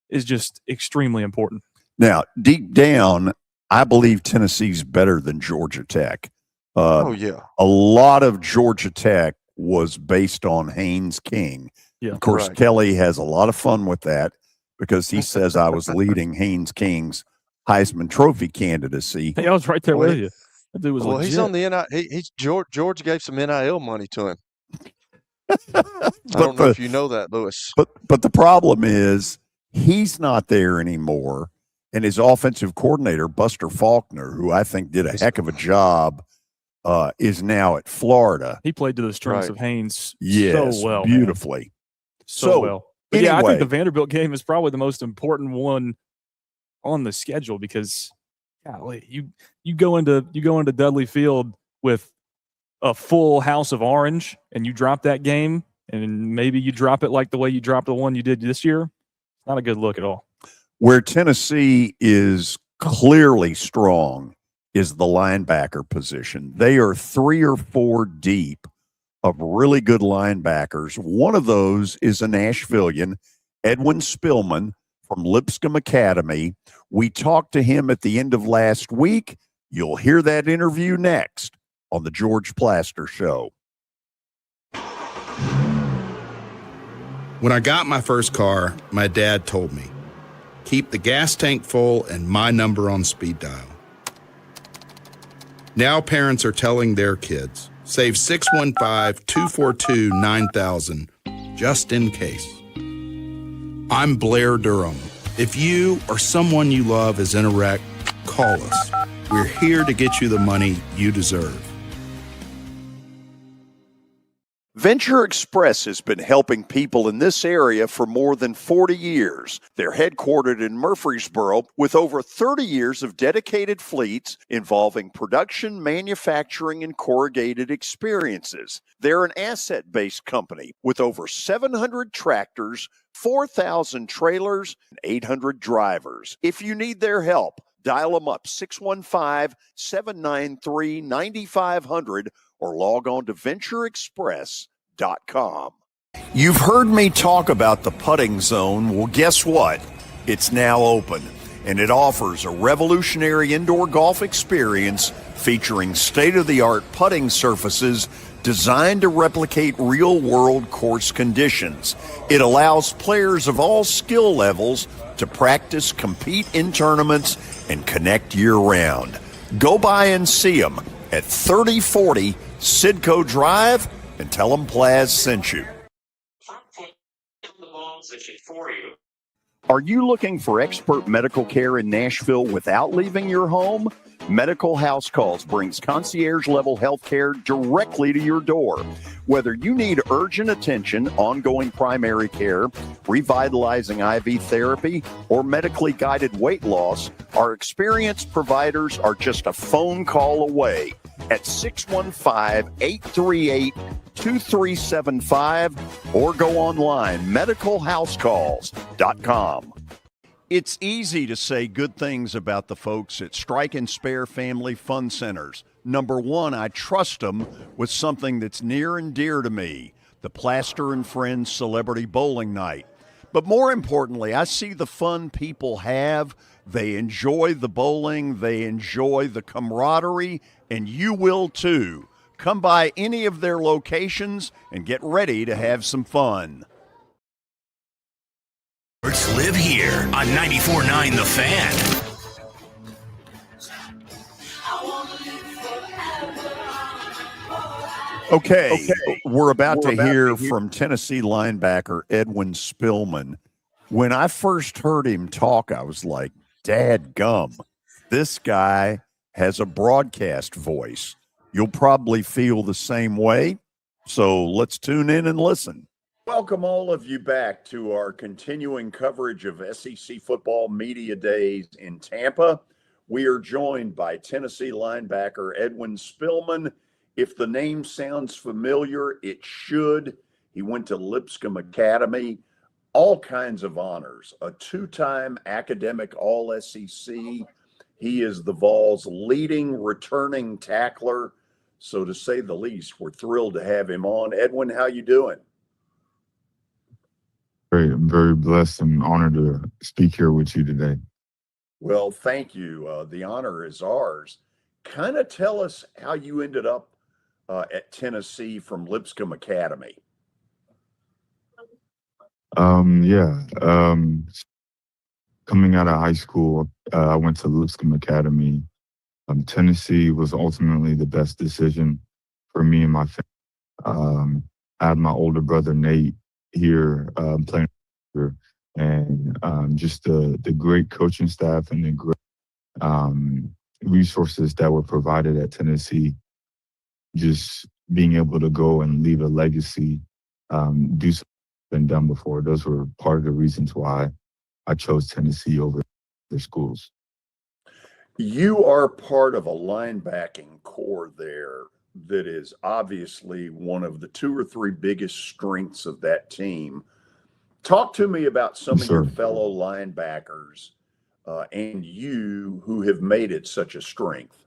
is just extremely important. Now, deep down, I believe Tennessee's better than Georgia Tech. A lot of Georgia Tech was based on Haynes King. Yeah, of course, right. Kelly has a lot of fun with that because he says I was leading Haynes King's Heisman Trophy candidacy. Hey, I was right there with you. That dude was legit. He's on the NIL. George gave some NIL money to him. I don't know if you know that, Lewis. But the problem is he's not there anymore, and his offensive coordinator Buster Faulkner, who I think did a heck of a job, is now at Florida. He played to the strengths of Haynes yes, so well, beautifully. Man. So well. But anyway, I think the Vanderbilt game is probably the most important one on the schedule because, golly, you go into Dudley Field with a full house of orange, and you drop that game, and maybe you drop it like the way you dropped the one you did this year. It's not a good look at all. Where Tennessee is clearly strong is the linebacker position. They are 3 or 4 deep of really good linebackers. One of those is a Nashvilleian, Edwin Spillman from Lipscomb Academy. We talked to him at the end of last week. You'll hear that interview next on the George Plaster Show. When I got my first car, my dad told me, keep the gas tank full and my number on speed dial. Now parents are telling their kids, save 615-242-9000 just in case. I'm Blair Durham. If you or someone you love is in a wreck, call us. We're here to get you the money you deserve. Venture Express has been helping people in this area for more than 40 years. They're headquartered in Murfreesboro with over 30 years of dedicated fleets involving production, manufacturing, and corrugated experiences. They're an asset-based company with over 700 tractors, 4,000 trailers, and 800 drivers. If you need their help, dial them up 615-793-9500 or log on to ventureexpress.com. You've heard me talk about the putting zone. Well, guess what? It's now open, and it offers a revolutionary indoor golf experience featuring state-of-the-art putting surfaces designed to replicate real-world course conditions. It allows players of all skill levels to practice, compete in tournaments, and connect year-round. Go by and see them at 3040 Sidco Drive and tell them Plaz sent you. Are you looking for expert medical care in Nashville without leaving your home? Medical House Calls brings concierge-level health care directly to your door. Whether you need urgent attention, ongoing primary care, revitalizing IV therapy, or medically guided weight loss, our experienced providers are just a phone call away at 615-838-2375 or go online, medicalhousecalls.com. It's easy to say good things about the folks at Strike and Spare Family Fun Centers. Number one, I trust them with something that's near and dear to me, the Plaster and Friends Celebrity Bowling Night. But more importantly, I see the fun people have. They enjoy the bowling, they enjoy the camaraderie, and you will too. Come by any of their locations and get ready to have some fun. Sports live here on 94.9 The Fan. Okay, we're about to hear from Tennessee linebacker Edwin Spillman. When I first heard him talk, I was like, dadgum, this guy has a broadcast voice. You'll probably feel the same way, so let's tune in and listen. Welcome all of you back to our continuing coverage of SEC Football Media Days in Tampa. We are joined by Tennessee linebacker Edwin Spillman. If the name sounds familiar, it should. He went to Lipscomb Academy, all kinds of honors, a two-time academic All-SEC. He is the Vols' leading returning tackler. So to say the least, we're thrilled to have him on. Edwin, how you doing? Great. I'm very blessed and honored to speak here with you today. Well, thank you. The honor is ours. Kind of tell us how you ended up at Tennessee from Lipscomb Academy. Coming out of high school, I went to Lipscomb Academy. Tennessee was ultimately the best decision for me and my family. I had my older brother, Nate, here playing here, and just the great coaching staff and the great resources that were provided at Tennessee, just being able to go and leave a legacy, do something been done before. Those were part of the reasons why I chose Tennessee over their schools. You are part of a linebacking core there that is obviously one of the two or three biggest strengths of that team. Talk to me about some of your fellow linebackers and you who have made it such a strength.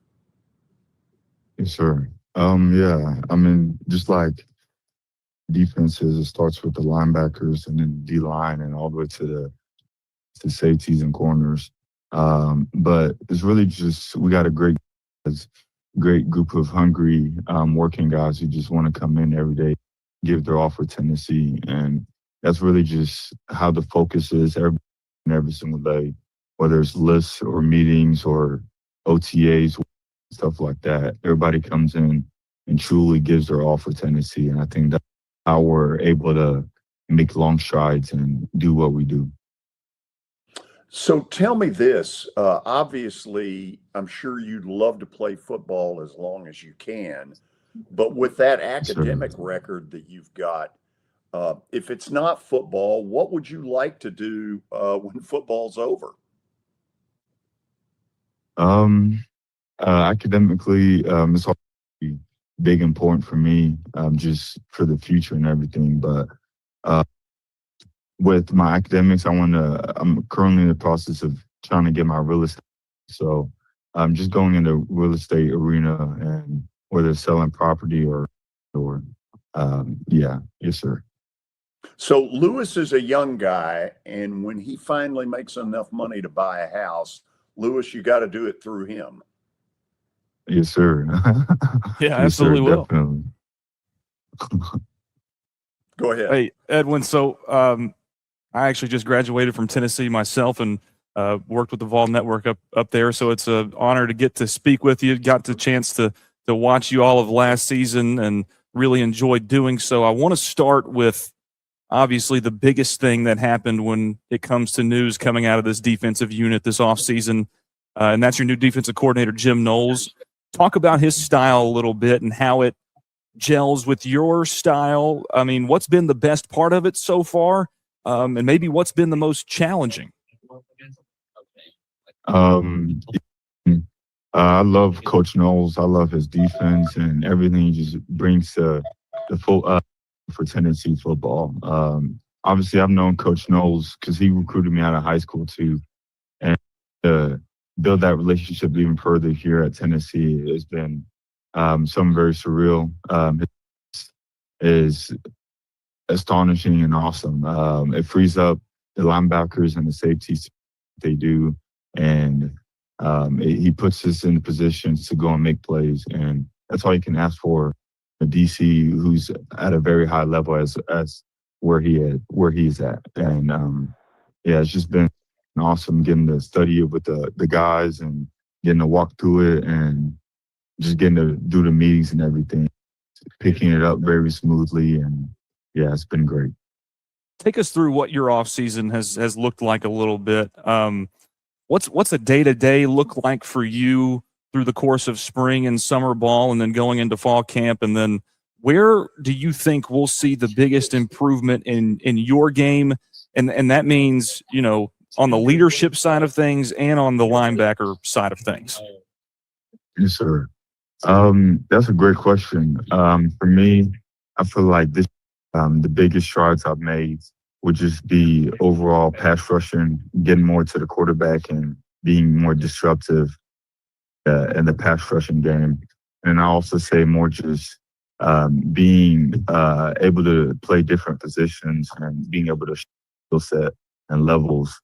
Yes, sir. Just like defenses, it starts with the linebackers and then D-line and all the way to the safeties and corners. But it's really just, we got a great group of hungry working guys who just want to come in every day, give their all for Tennessee. And that's really just how the focus is every single day, whether it's lists or meetings or OTAs, stuff like that. Everybody comes in and truly gives their all for Tennessee. And I think that's how we're able to make long strides and do what we do. So tell me this. Obviously, I'm sure you'd love to play football as long as you can, but with that academic record that you've got, if it's not football, what would you like to do when football's over? Academically, it's already big important for me, just for the future and everything. But with my academics, I'm currently in the process of trying to get my real estate. So I'm just going in the real estate arena, and whether it's selling property or yeah, yes, sir. So Lewis is a young guy, and when he finally makes enough money to buy a house, Lewis, you got to do it through him. Yes, sir. Yeah, absolutely will. Definitely. Go ahead. Hey, Edwin. So I actually just graduated from Tennessee myself and worked with the Vol Network up there. So it's an honor to get to speak with you. Got the chance to watch you all of last season and really enjoyed doing so. I want to start with obviously the biggest thing that happened when it comes to news coming out of this defensive unit this offseason, and that's your new defensive coordinator, Jim Knowles. Talk about his style a little bit and how it gels with your style. I mean, what's been the best part of it so far, and maybe what's been the most challenging? I love Coach Knowles. I love his defense and everything he just brings to the full for Tennessee football. Obviously, I've known Coach Knowles because he recruited me out of high school too, and to build that relationship even further here at Tennessee has been something very surreal. Is astonishing and awesome. It frees up the linebackers and the safeties they do, and he puts us in positions to go and make plays, and that's all you can ask for. A DC who's at a very high level as where he's at, and yeah, it's just been awesome getting to study it with the guys and getting to walk through it and just getting to do the meetings and everything, picking it up very smoothly, and yeah, it's been great. Take us through what your off season has looked like a little bit. What's a day-to-day look like for you through the course of spring and summer ball and then going into fall camp? And then where do you think we'll see the biggest improvement in your game? And that means, you know, on the leadership side of things and on the linebacker side of things. Yes, sir. That's a great question. For me, I feel like this, the biggest strides I've made would just be overall pass rushing, getting more to the quarterback and being more disruptive in the pass rushing game. And I also say more just being able to play different positions and being able to skill set and levels,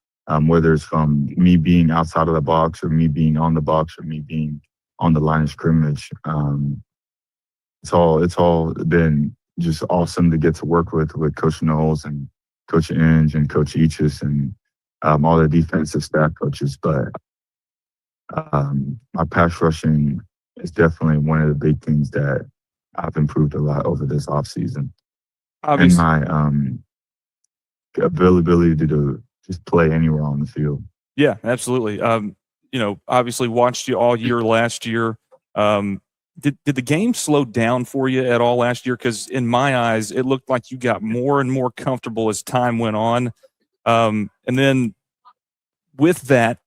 whether it's from me being outside of the box or me being on the box or me being on the line of scrimmage. It's all been just awesome to get to work with Coach Knowles and Coach Inge and Coach Eachus and all the defensive staff coaches. But my pass rushing is definitely one of the big things that I've improved a lot over this offseason. And my availability to just play anywhere on the field. Yeah, absolutely. You know, obviously watched you all year last year. Did the game slow down for you at all last year? Because in my eyes, it looked like you got more and more comfortable as time went on. And then with that,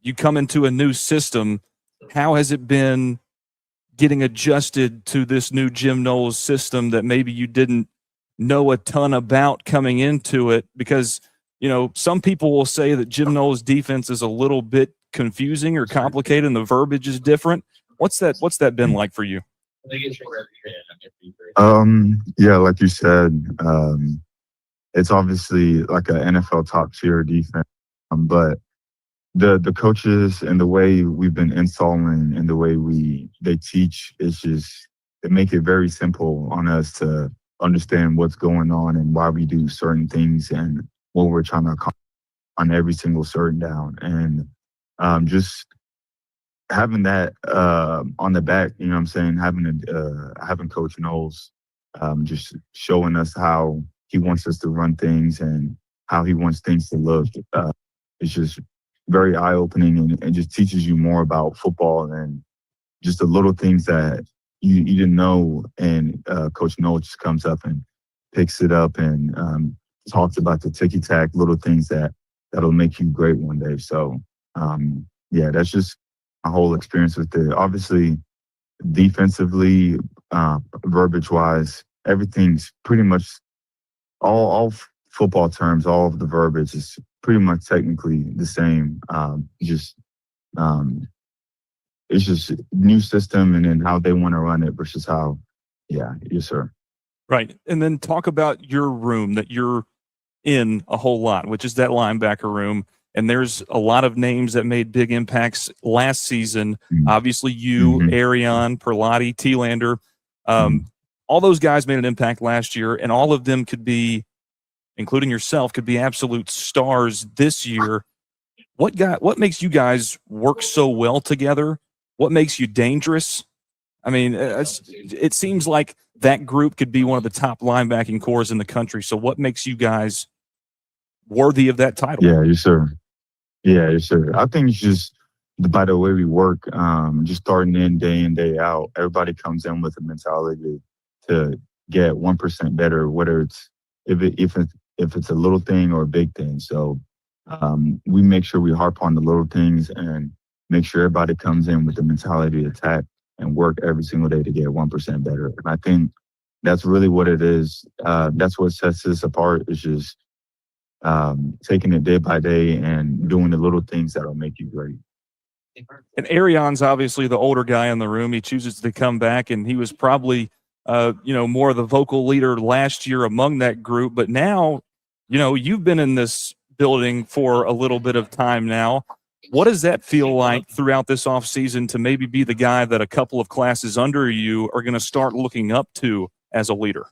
you come into a new system. How has it been getting adjusted to this new Jim Knowles system that maybe you didn't know a ton about coming into it? Because, you know, some people will say that Jim Knowles' defense is a little bit confusing or complicated and the verbiage is different. What's that been like for you? Yeah, like you said, it's obviously like an NFL top tier defense, but the coaches and the way we've been installing and the way they teach is just, it make it very simple on us to understand what's going on and why we do certain things and what we're trying to accomplish on every single certain down. And just having that on the back, you know what I'm saying, having Coach Knowles just showing us how he wants us to run things and how he wants things to look. It's just very eye-opening and just teaches you more about football and just the little things that you didn't know. And Coach Knowles just comes up and picks it up and talks about the ticky-tack little things that'll make you great one day. So, yeah, that's just my whole experience with it. Obviously, defensively, verbiage-wise, everything's pretty much all football terms, all of the verbiage is pretty much technically the same. It's just new system and then how they want to run it versus how, yeah, yes, sir. Right. And then talk about your room that you're in a whole lot, which is that linebacker room. And there's a lot of names that made big impacts last season. Obviously, you, Arion, Perlotti, Thielander, all those guys made an impact last year, and all of them could be, including yourself, could be absolute stars this year. What makes you guys work so well together? What makes you dangerous? I mean, it seems like that group could be one of the top linebacking cores in the country. So what makes you guys worthy of that title? Yeah, yes, sir. Yeah, yes, sir. I think it's just by the way we work, just starting in, day out, everybody comes in with a mentality to get 1% better, whether it's if it's a little thing or a big thing. So we make sure we harp on the little things and make sure everybody comes in with the mentality to attack and work every single day to get 1% better. And I think that's really what it is. That's what sets us apart, is just taking it day by day and doing the little things that'll make you great. And Arion's obviously the older guy in the room. He chooses to come back, and he was probably more of the vocal leader last year among that group. But now, you've been in this building for a little bit of time now. What does that feel like throughout this offseason to maybe be the guy that a couple of classes under you are going to start looking up to as a leader?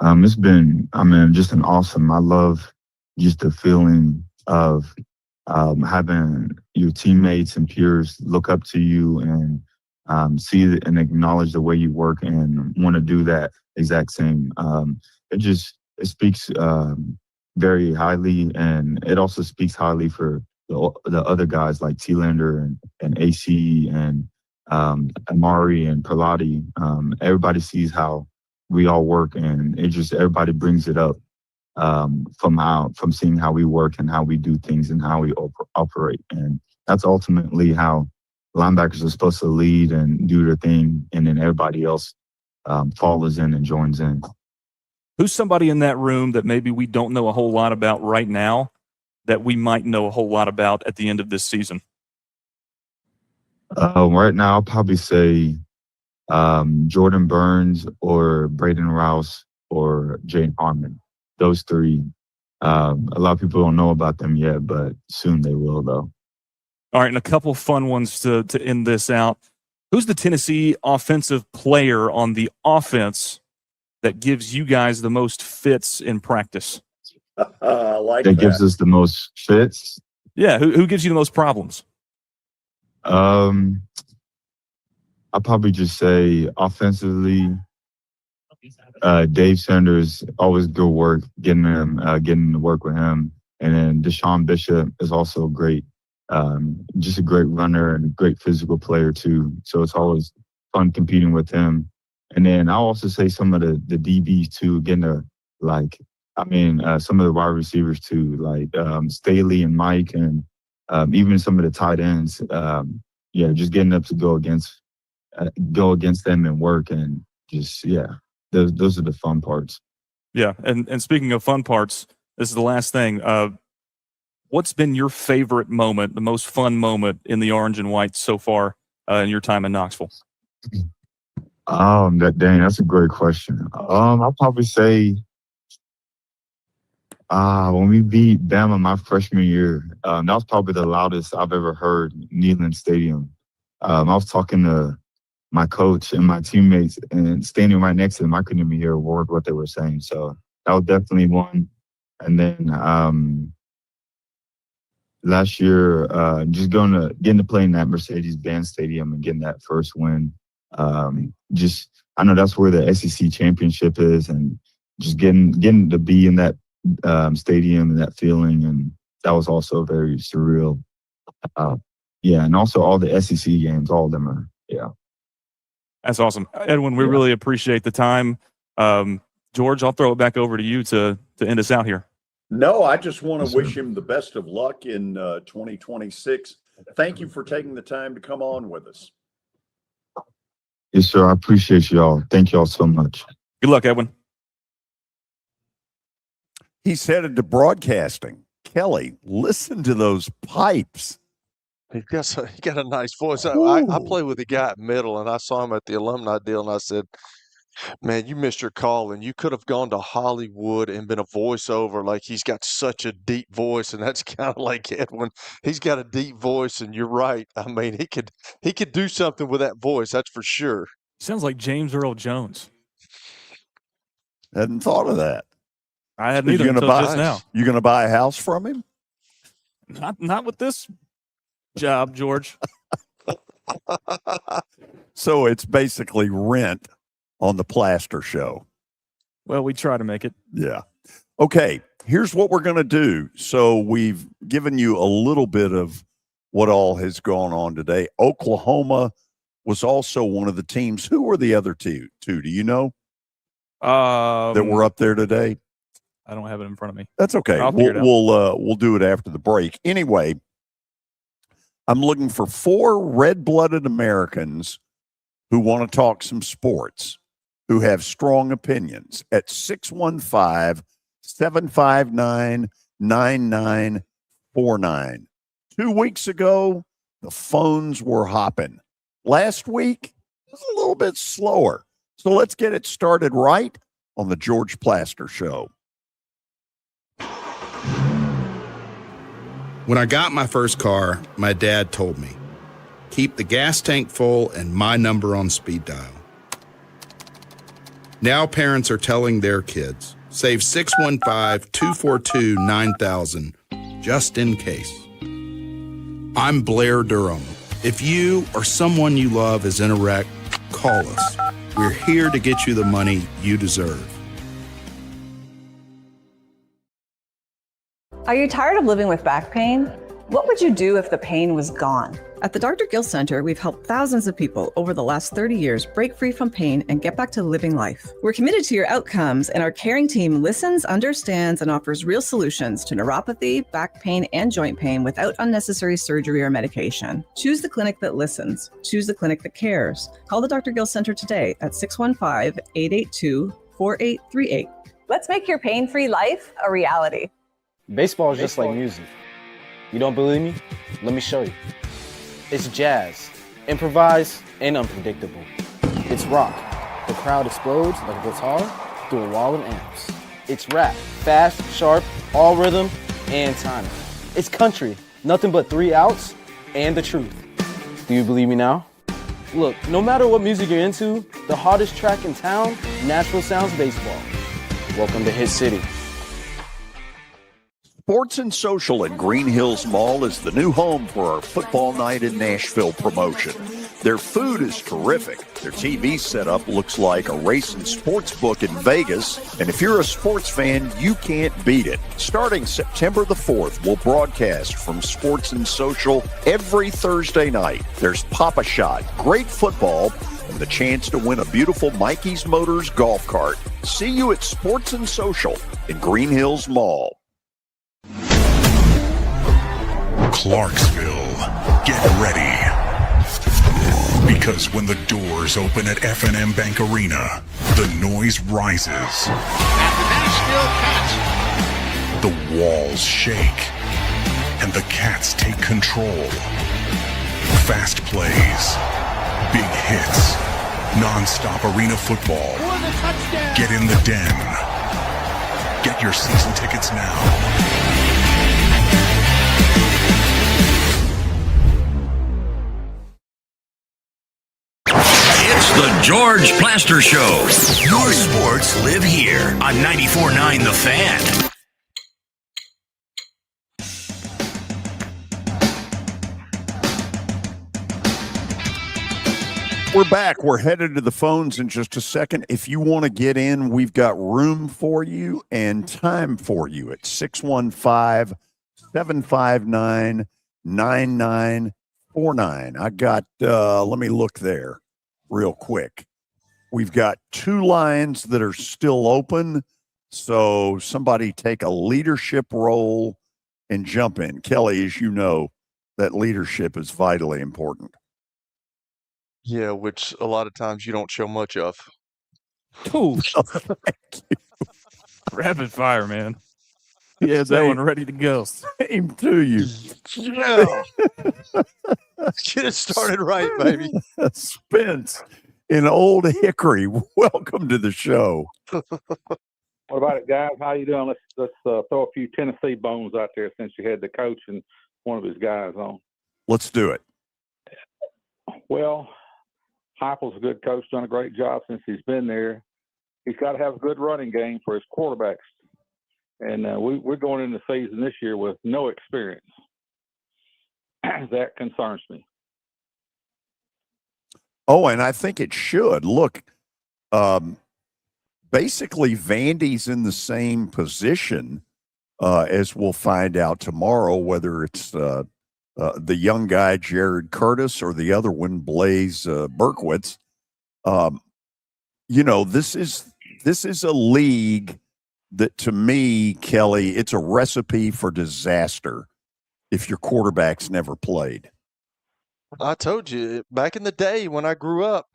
It's been, just an awesome. I love just the feeling of having your teammates and peers look up to you and see and acknowledge the way you work and want to do that exact same. It speaks very highly, and it also speaks highly for the other guys like Thielander and AC and Amari and Perlotti. Everybody sees how we all work, and everybody brings it up from seeing how we work and how we do things and how we operate. And that's ultimately how linebackers are supposed to lead and do their thing, and then everybody else follows in and joins in. Who's somebody in that room that maybe we don't know a whole lot about right now that we might know a whole lot about at the end of this season? Right now, I'll probably say Jordan Burns or Braden Rouse or Jane Harmon. Those three. A lot of people don't know about them yet, but soon they will, though. All right, and a couple fun ones to end this out. Who's the Tennessee offensive player on the offense that gives you guys the most fits in practice? I like that. Gives us the most fits? Yeah, who gives you the most problems? I'll probably just say offensively, Dave Sanders, always good work getting to work with him. And then Deshaun Bishop is also great. Just a great runner and a great physical player too. So it's always fun competing with him. And then I'll also say some of the DBs too, some of the wide receivers too, like Staley and Mike, and even some of the tight ends. Just getting up to go against them and work, and just those are the fun parts. Yeah, and speaking of fun parts, this is the last thing. What's been your favorite moment, the most fun moment in the orange and white so far in your time in Knoxville? That's a great question. I'll probably say when we beat Bama my freshman year, that was probably the loudest I've ever heard Neyland Stadium. I was talking to my coach and my teammates and standing right next to them, I couldn't even hear a word what they were saying. So that was definitely one. And then last year, just getting to play in that Mercedes-Benz Stadium and getting that first win. I know that's where the SEC championship is, and just getting to be in that stadium and that feeling, and that was also very surreal. And also all the SEC games, all of them are, That's awesome. Edwin, we really appreciate the time. George, I'll throw it back over to you to end us out here. No, I just want to wish him the best of luck in 2026. Thank you for taking the time to come on with us. Yes, sir. I appreciate y'all. Thank y'all so much. Good luck, Edwin. He's headed to broadcasting. Kelly, listen to those pipes. He got a nice voice. I play with a guy at middle, and I saw him at the alumni deal, and I said, man, you missed your call, and you could have gone to Hollywood and been a voiceover. Like, he's got such a deep voice, and that's kind of like Edwin. He's got a deep voice, and you're right. I mean, he could do something with that voice, that's for sure. Sounds like James Earl Jones. Hadn't thought of that. I hadn't either until just now. You going to buy a house from him? Not with this job, George. So it's basically rent on the Plaster Show. Well, we try to make it. Yeah. Okay, here's what we're going to do. So we've given you a little bit of what all has gone on today. Oklahoma was also one of the teams. Who were the other two? Do you know? That were up there today? I don't have it in front of me. That's okay. We'll do it after the break. Anyway, I'm looking for 4 red-blooded Americans who want to talk some sports, who have strong opinions at 615-759-9949. 2 weeks ago, the phones were hopping. Last week, it was a little bit slower. So let's get it started right on the George Plaster Show. When I got my first car, my dad told me, keep the gas tank full and my number on speed dial. Now parents are telling their kids, save 615-242-9000 just in case. I'm Blair Durham. If you or someone you love is in a wreck, call us. We're here to get you the money you deserve. Are you tired of living with back pain? What would you do if the pain was gone? At the Dr. Gill Center, we've helped thousands of people over the last 30 years break free from pain and get back to living life. We're committed to your outcomes, and our caring team listens, understands, and offers real solutions to neuropathy, back pain, and joint pain without unnecessary surgery or medication. Choose the clinic that listens. Choose the clinic that cares. Call the Dr. Gill Center today at 615-882-4838. Let's make your pain-free life a reality. Baseball is just like music. You don't believe me? Let me show you. It's jazz, improvised and unpredictable. It's rock. The crowd explodes like a guitar through a wall of amps. It's rap, fast, sharp, all rhythm and timing. It's country, nothing but 3 outs and the truth. Do you believe me now? Look, no matter what music you're into, the hardest track in town, Nashville Sounds Baseball. Welcome to Hit City. Sports and Social at Green Hills Mall is the new home for our Football Night in Nashville promotion. Their food is terrific. Their TV setup looks like a race and sports book in Vegas. And if you're a sports fan, you can't beat it. Starting September the 4th, we'll broadcast from Sports and Social every Thursday night. There's Pop-A-Shot, great football, and the chance to win a beautiful Mikey's Motors golf cart. See you at Sports and Social in Green Hills Mall. Clarksville, get ready. Because when the doors open at F&M Bank Arena, the noise rises. At the Nashville Cats. The walls shake. And the Cats take control. Fast plays. Big hits. Non-stop arena football. Get in the den. Get your season tickets now. George Plaster Show. Your sports live here on 94.9 The Fan. We're back. We're headed to the phones in just a second. If you want to get in, we've got room for you and time for you at 615-759-9949. I got, let me look there real quick. We've got 2 lines that are still open. So somebody take a leadership role and jump in. Kelly, as you know, that leadership is vitally important. Yeah, which a lot of times you don't show much of. Ooh. Rapid fire, man. Yeah, that one ready to go. Same to you. Yeah. Get it started right, baby. Spence in Old Hickory. Welcome to the show. What about it, guys? How you doing? Let's throw a few Tennessee bones out there since you had the coach and one of his guys on. Let's do it. Well, Heupel's a good coach, done a great job since he's been there. He's got to have a good running game for his quarterbacks. And we're going into the season this year with no experience. That concerns me. Oh, and I think it should. Look, basically, Vandy's in the same position as we'll find out tomorrow, whether it's the young guy, Jared Curtis, or the other one, Blaze Berkowitz. This is a league that, to me, Kelly, it's a recipe for disaster if your quarterback's never played. I told you back in the day when I grew up,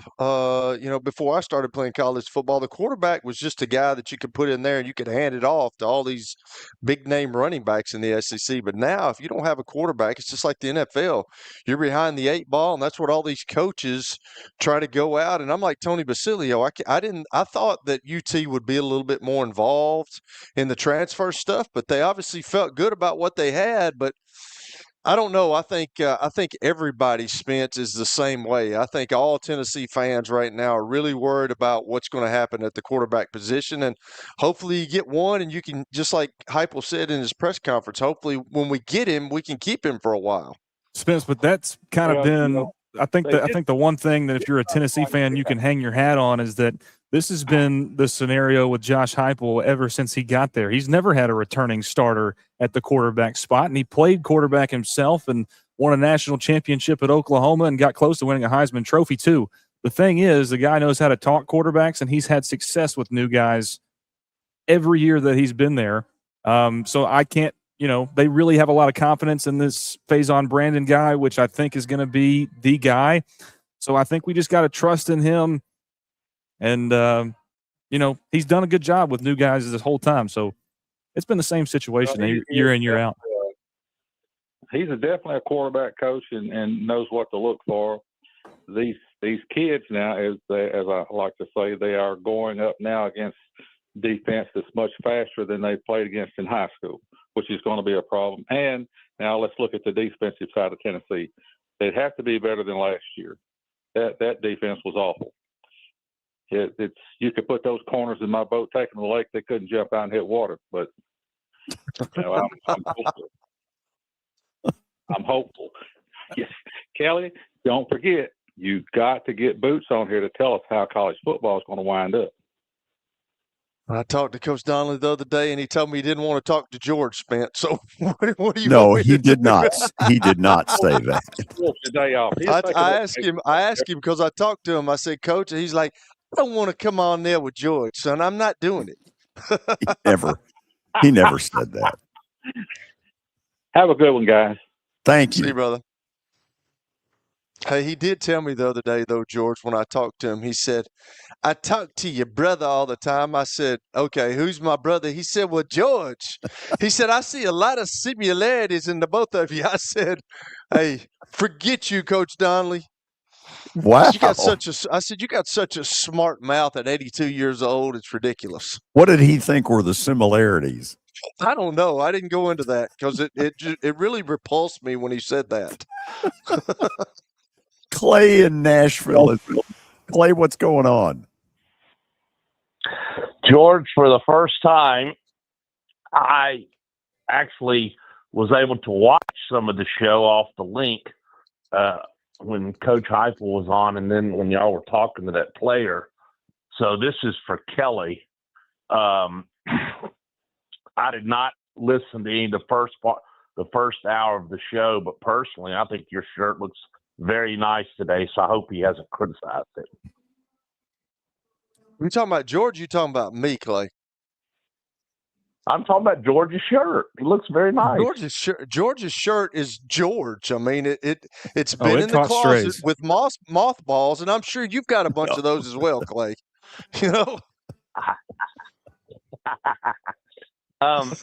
before I started playing college football, the quarterback was just a guy that you could put in there and you could hand it off to all these big name running backs in the SEC. But now, if you don't have a quarterback, it's just like the NFL. You're behind the 8 ball, and that's what all these coaches try to go out. And I'm like Tony Basilio. I thought that UT would be a little bit more involved in the transfer stuff, but they obviously felt good about what they had. But I don't know. I think everybody, Spence, is the same way. I think all Tennessee fans right now are really worried about what's going to happen at the quarterback position. And hopefully you get one and you can, just like Heupel said in his press conference, hopefully when we get him, we can keep him for a while. Spence, but that's kind of been I think the one thing that if you're a Tennessee fan you can hang your hat on is that this has been the scenario with Josh Heupel ever since he got there. He's never had a returning starter at the quarterback spot, and he played quarterback himself and won a national championship at Oklahoma and got close to winning a Heisman Trophy too. The thing is, the guy knows how to talk quarterbacks, and he's had success with new guys every year that he's been there. So I can't, they really have a lot of confidence in this Faison Brandon guy, which I think is going to be the guy. So I think we just got to trust in him. And, he's done a good job with new guys this whole time. So it's been the same situation year in, year out. He's definitely a quarterback coach and knows what to look for. These kids now, as I like to say, they are going up now against defense that's much faster than they played against in high school, which is going to be a problem. And now let's look at the defensive side of Tennessee. They'd have to be better than last year. That defense was awful. It's you could put those corners in my boat taking the lake. They couldn't jump out and hit water, but I'm hopeful. I'm hopeful. Yes, Kelly, don't forget, you got to get Boots on here to tell us how college football is going to wind up. I talked to Coach Donnelly the other day, and he told me he didn't want to talk to George, Spence. So what do you? No, he did not. He did not say that. I asked him because I talked to him. I said, Coach, and he's like, I don't want to come on there with George, son. I'm not doing it. He never said that. Have a good one, guys. Thank you. See you, brother. Hey, he did tell me the other day, though, George, when I talked to him, he said, I talk to your brother all the time. I said, okay, who's my brother? He said, well, George. He said, I see a lot of similarities in the both of you. I said, hey, forget you, Coach Donnelly. Wow. I said, you got such a smart mouth at 82 years old. It's ridiculous. What did he think were the similarities? I don't know. I didn't go into that because it really repulsed me when he said that. Clay in Nashville. Clay, what's going on? George, for the first time, I actually was able to watch some of the show off the link when Coach Heupel was on, and then when y'all were talking to that player. So this is for Kelly. I did not listen to any of the first hour of the show, but personally, I think your shirt looks very nice today, so I hope he hasn't criticized it. You talking about George? You talking about me, Clay? I'm talking about George's shirt. It looks very nice. George's shirt is George. I mean, it's been it in the caught closet strays. with mothballs, and I'm sure you've got a bunch of those as well, Clay. You know.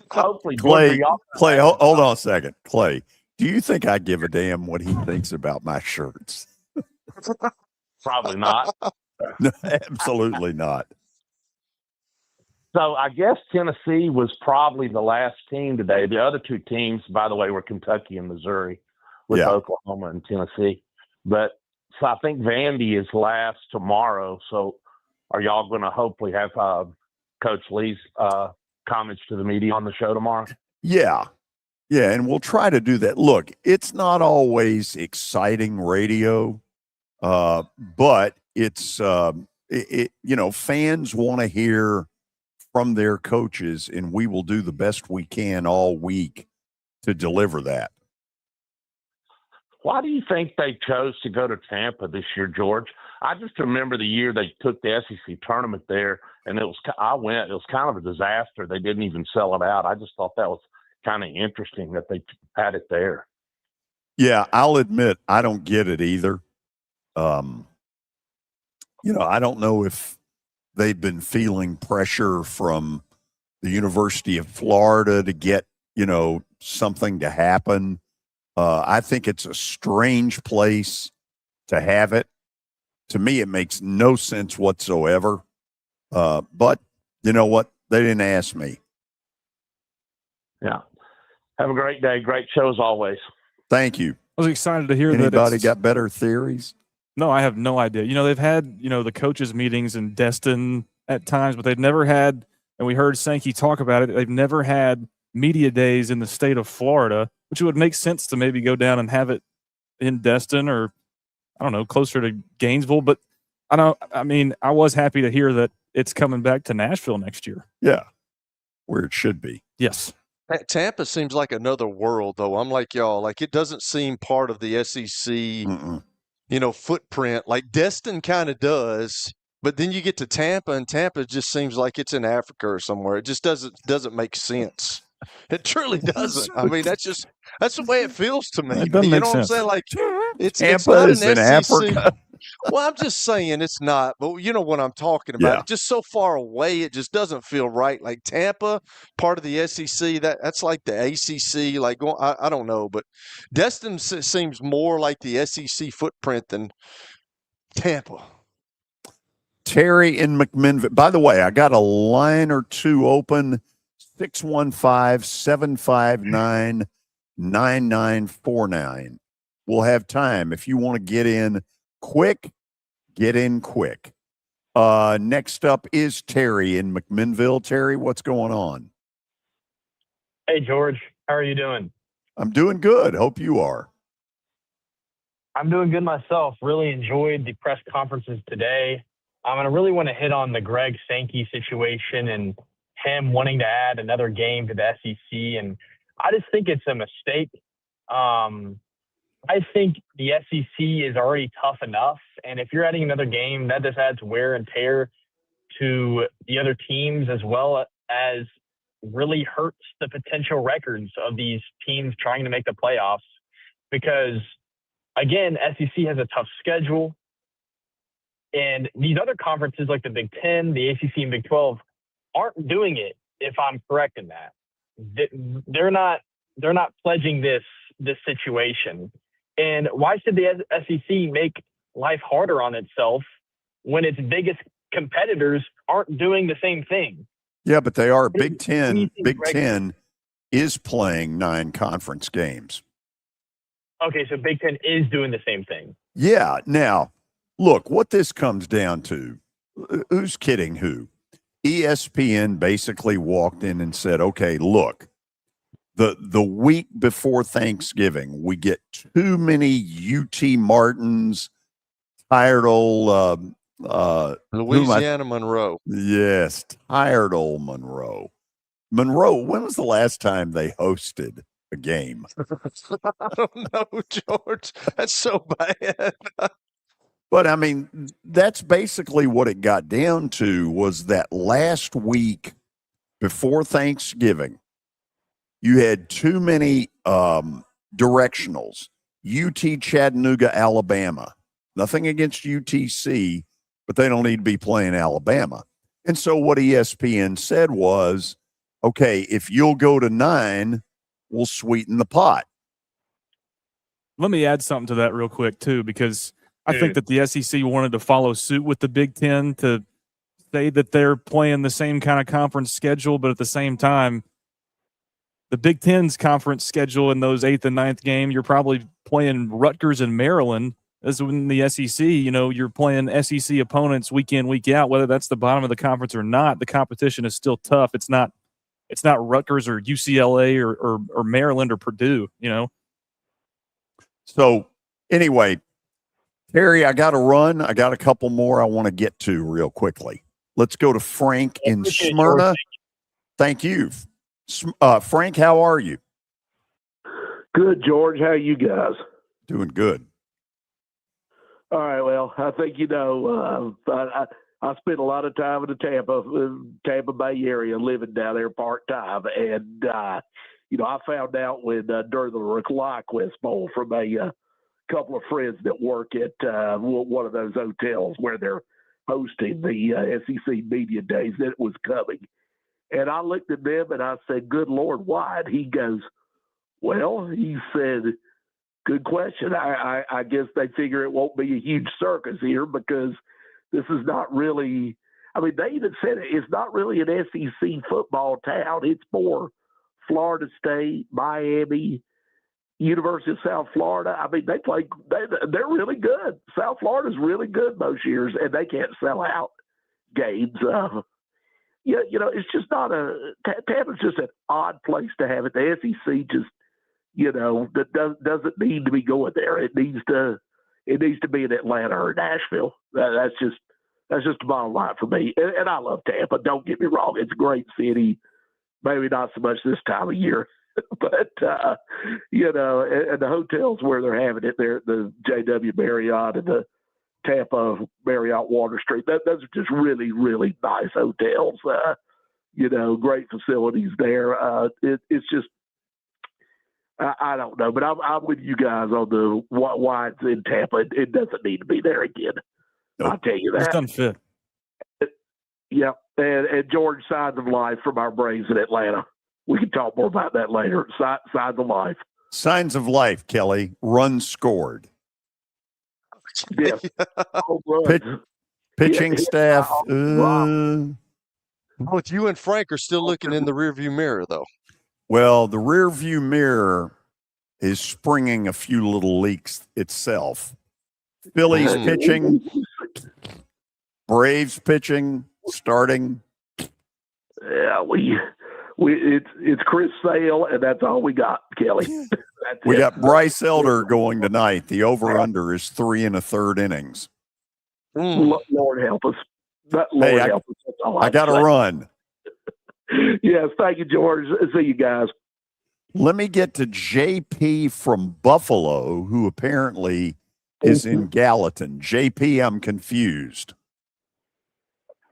Hopefully, Clay, George, hold on a second. Clay, do you think I give a damn what he thinks about my shirts? Probably not. No, absolutely not. So I guess Tennessee was probably the last team today. The other two teams, by the way, were Kentucky and Missouri with Oklahoma and Tennessee. But so I think Vandy is last tomorrow. So are y'all going to hopefully have Coach Lee's comments to the media on the show tomorrow? Yeah. Yeah, and we'll try to do that. Look, it's not always exciting radio, but it's fans want to hear from their coaches, and we will do the best we can all week to deliver that. Why do you think they chose to go to Tampa this year, George? I just remember the year they took the SEC tournament there, and it was kind of a disaster. They didn't even sell it out. I just thought that was kind of interesting that they had it there. Yeah, I'll admit I don't get it either. I don't know if they've been feeling pressure from the University of Florida to get, something to happen. I think it's a strange place to have it. To me, it makes no sense whatsoever. But you know what? They didn't ask me. Yeah. Have a great day. Great show as always. Thank you. I was excited to hear that. Anybody got better theories? No, I have no idea. They've had, the coaches meetings in Destin at times, but they've never had, and we heard Sankey talk about it, they've never had media days in the state of Florida, which would make sense to maybe go down and have it in Destin or, I don't know, closer to Gainesville. But I was happy to hear that it's coming back to Nashville next year. Yeah, where it should be. Yes. Tampa seems like another world, though. I'm like y'all. Like, it doesn't seem part of the SEC, footprint. Like, Destin kind of does, but then you get to Tampa, and Tampa just seems like it's in Africa or somewhere. It just doesn't make sense. It truly doesn't. I mean, that's the way it feels to me. It doesn't make what sense. I'm saying? Like, it's Tampa not is an in SEC. Africa. Well, I'm just saying it's not, but you know what I'm talking about. Yeah. It's just so far away, it just doesn't feel right. Like Tampa, part of the SEC, that's like the ACC. Like, I don't know, but Destin seems more like the SEC footprint than Tampa. Terry in McMinnville. By the way, I got a line or two open, 615-759-9949. We'll have time. If you want to get in quick, get in quick. Next up is Terry in McMinnville. Terry, what's going on? Hey, George. How are you doing? I'm doing good. Hope you are. I'm doing good myself. Really enjoyed the press conferences today. I really want to hit on the Greg Sankey situation and him wanting to add another game to the SEC. And I just think it's a mistake. I think the SEC is already tough enough. And if you're adding another game, that just adds wear and tear to the other teams, as well as really hurts the potential records of these teams trying to make the playoffs. Because, again, SEC has a tough schedule. And these other conferences like the Big Ten, the ACC, and Big 12 aren't doing it, if I'm correct in that. They're not pledging this situation. And why should the SEC make life harder on itself when its biggest competitors aren't doing the same thing? Yeah, but they are. Big Ten is playing 9 conference games. Okay, so Big Ten is doing the same thing. Yeah. Now, look, what this comes down to, who's kidding who? ESPN basically walked in and said, okay, look, the week before Thanksgiving, we get too many UT Martins, tired old Louisiana Monroe. Yes, tired old Monroe. Monroe, when was the last time they hosted a game? I don't know, George. That's so bad. But I mean, that's basically what it got down to, was that last week before Thanksgiving, you had too many directionals. UT Chattanooga, Alabama. Nothing against UTC, but they don't need to be playing Alabama. And so what ESPN said was, okay, if you'll go to 9, we'll sweeten the pot. Let me add something to that real quick, too, because I think that the SEC wanted to follow suit with the Big Ten to say that they're playing the same kind of conference schedule, but at the same time, the Big Ten's conference schedule in those 8th and 9th game, you're probably playing Rutgers and Maryland. As in the SEC, you're playing SEC opponents week in, week out, whether that's the bottom of the conference or not. The competition is still tough. It's not Rutgers or UCLA or Maryland or Purdue, So anyway, Terry, I got to run. I got a couple more I want to get to real quickly. Let's go to Frank in Smyrna. Thank you. Frank, how are you? Good, George. How are you guys? Doing good. All right. Well, I think I spent a lot of time in the Tampa Bay area, living down there part time, and I found out when during the ReliaQuest Bowl from a couple of friends that work at one of those hotels where they're hosting the SEC Media Days that it was coming, and I looked at them and I said, "Good Lord, why?" And he goes, "Well," he said, "good question. I guess they figure it won't be a huge circus here because this is not really – I mean, they even said it's not really an SEC football town. It's more Florida State, Miami, University of South Florida. I mean, they're really good. South Florida's really good most years, and they can't sell out games. It's just not Tampa's just an odd place to have it. The SEC just – that doesn't need to be going there. It needs to be in Atlanta or Nashville. That's just the bottom line for me. And I love Tampa. Don't get me wrong; it's a great city. Maybe not so much this time of year, but and the hotels where they're having it, the JW Marriott and the Tampa Marriott Water Street. Those are just really, really nice hotels. Great facilities there. It's just. I don't know, but I'm with you guys on the why it's in Tampa. It doesn't need to be there again. Nope. I'll tell you that. It's unfit. Yeah, and George, signs of life from our Braves in Atlanta. We can talk more about that later. Signs of life. Signs of life, Kelly. Runs scored. Yeah. Pitching staff. Both you and Frank are still looking in the rearview mirror, though. Well, the rearview mirror is springing a few little leaks itself. Phillies pitching, Braves pitching, starting. Yeah, it's Chris Sale, and that's all we got, Kelly. We got Bryce Elder going tonight. The over/under is 3 1/3 innings. Lord help us. Help us. That's all I got to run. Yes, thank you, George. See you guys. Let me get to JP from Buffalo, who apparently is in Gallatin. JP, I'm confused.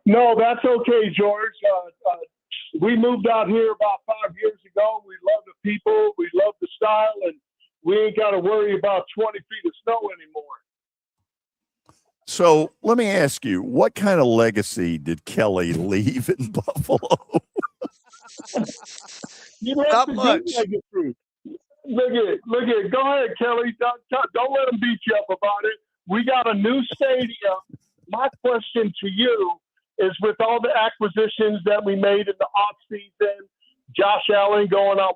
No, that's okay, George. We moved out here about 5 years ago. We love the people. We love the style, and we ain't got to worry about 20 feet of snow anymore. So let me ask you, what kind of legacy did Kelly leave in Buffalo? Not much. Look at it. Go ahead, Kelly. Don't let them beat you up about it. We got a new stadium. My question to you is, with all the acquisitions that we made in the offseason, Josh Allen going on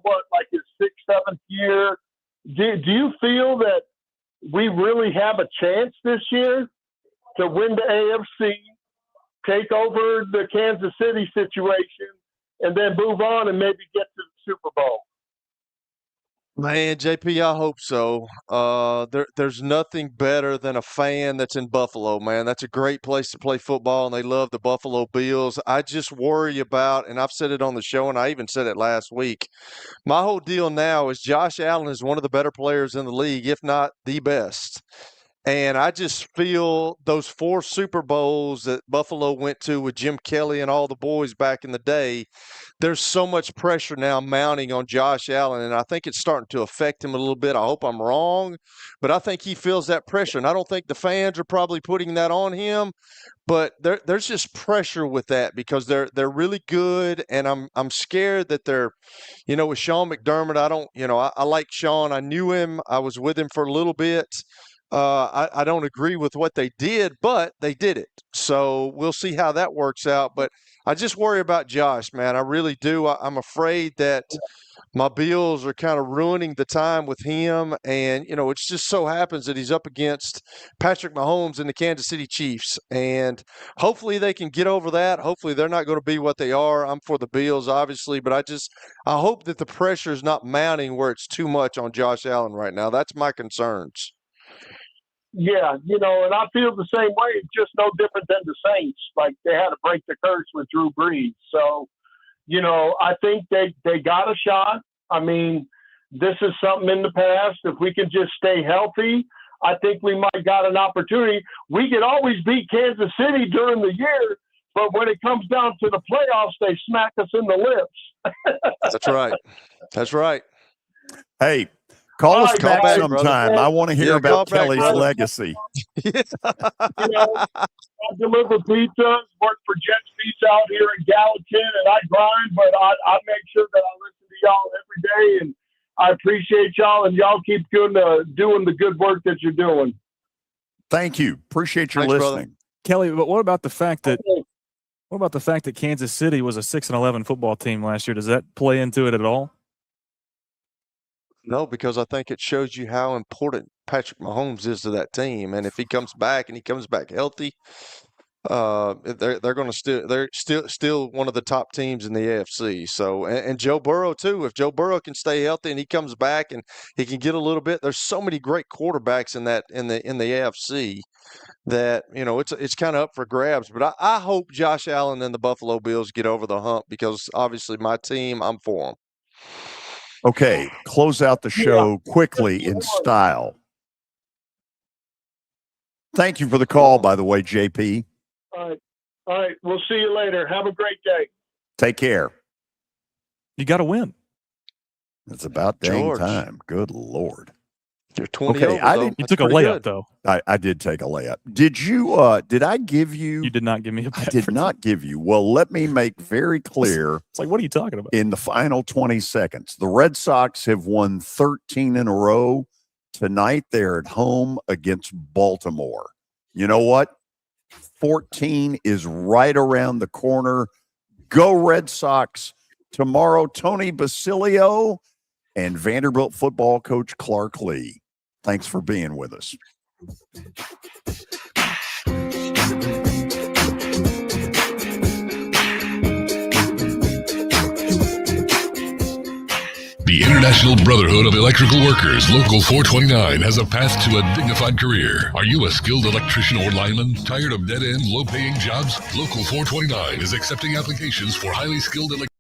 his 6th, 7th year, do you feel that we really have a chance this year? to win the AFC, take over the Kansas City situation, and then move on and maybe get to the Super Bowl? Man, JP, I hope so. There's nothing better than a fan that's in Buffalo, man. That's a great place to play football, and they love the Buffalo Bills. I just worry about, and I've said it on the show, and I even said it last week, my whole deal now is Josh Allen is one of the better players in the league, if not the best. And I just feel those 4 Super Bowls that Buffalo went to with Jim Kelly and all the boys back in the day, there's so much pressure now mounting on Josh Allen, and I think it's starting to affect him a little bit. I hope I'm wrong, but I think he feels that pressure, and I don't think the fans are probably putting that on him. But there's just pressure with that because they're really good, and I'm scared that they're, with Sean McDermott. I like Sean. I knew him. I was with him for a little bit. I don't agree with what they did, but they did it. So we'll see how that works out. But I just worry about Josh, man. I really do. I'm afraid that my Bills are kind of ruining the time with him. And, it just so happens that he's up against Patrick Mahomes and the Kansas City Chiefs. And hopefully they can get over that. Hopefully they're not going to be what they are. I'm for the Bills, obviously. But I hope that the pressure is not mounting where it's too much on Josh Allen right now. That's my concerns. Yeah, and I feel the same way. It's just no different than the Saints. Like, they had to break the curse with Drew Brees. So, I think they got a shot. I mean, this is something in the past. If we can just stay healthy, I think we might got an opportunity. We could always beat Kansas City during the year, but when it comes down to the playoffs, they smack us in the lips. That's right. That's right. Hey, call us back back, sometime. brother. I want to hear about Kelly's legacy. I deliver pizzas, work for Jet's Pizza out here in Gallatin, and I grind, but I make sure that I listen to y'all every day, and I appreciate y'all, and y'all keep doing the good work that you're doing. Thank you. Appreciate your Thanks, listening. brother. Kelly, but what about the fact that Kansas City was a 6-11 football team last year? Does that play into it at all? No, because I think it shows you how important Patrick Mahomes is to that team, and if he comes back and he comes back healthy, they're still one of the top teams in the AFC. So, and Joe Burrow too. If Joe Burrow can stay healthy and he comes back and he can get a little bit, there's so many great quarterbacks in the AFC that it's kind of up for grabs. But I hope Josh Allen and the Buffalo Bills get over the hump because obviously my team, I'm for them. Okay, close out the show quickly in style. Thank you for the call, by the way, JP. All right. We'll see you later. Have a great day. Take care. You got to win. It's about dang George. time. Good Lord. You're 20 Okay, over, You took a layup, though. I did take a layup. Did you? Did I give you? You did not give me a bet. I did not give you. Well, let me make very clear. It's like, what are you talking about? In the final 20 seconds, the Red Sox have won 13 in a row. Tonight, they're at home against Baltimore. You know what? 14 is right around the corner. Go Red Sox. Tomorrow, Tony Basilio and Vanderbilt football coach Clark Lee. Thanks for being with us. The International Brotherhood of Electrical Workers, Local 429, has a path to a dignified career. Are you a skilled electrician or lineman? Tired of dead-end, low-paying jobs? Local 429 is accepting applications for highly skilled electricians.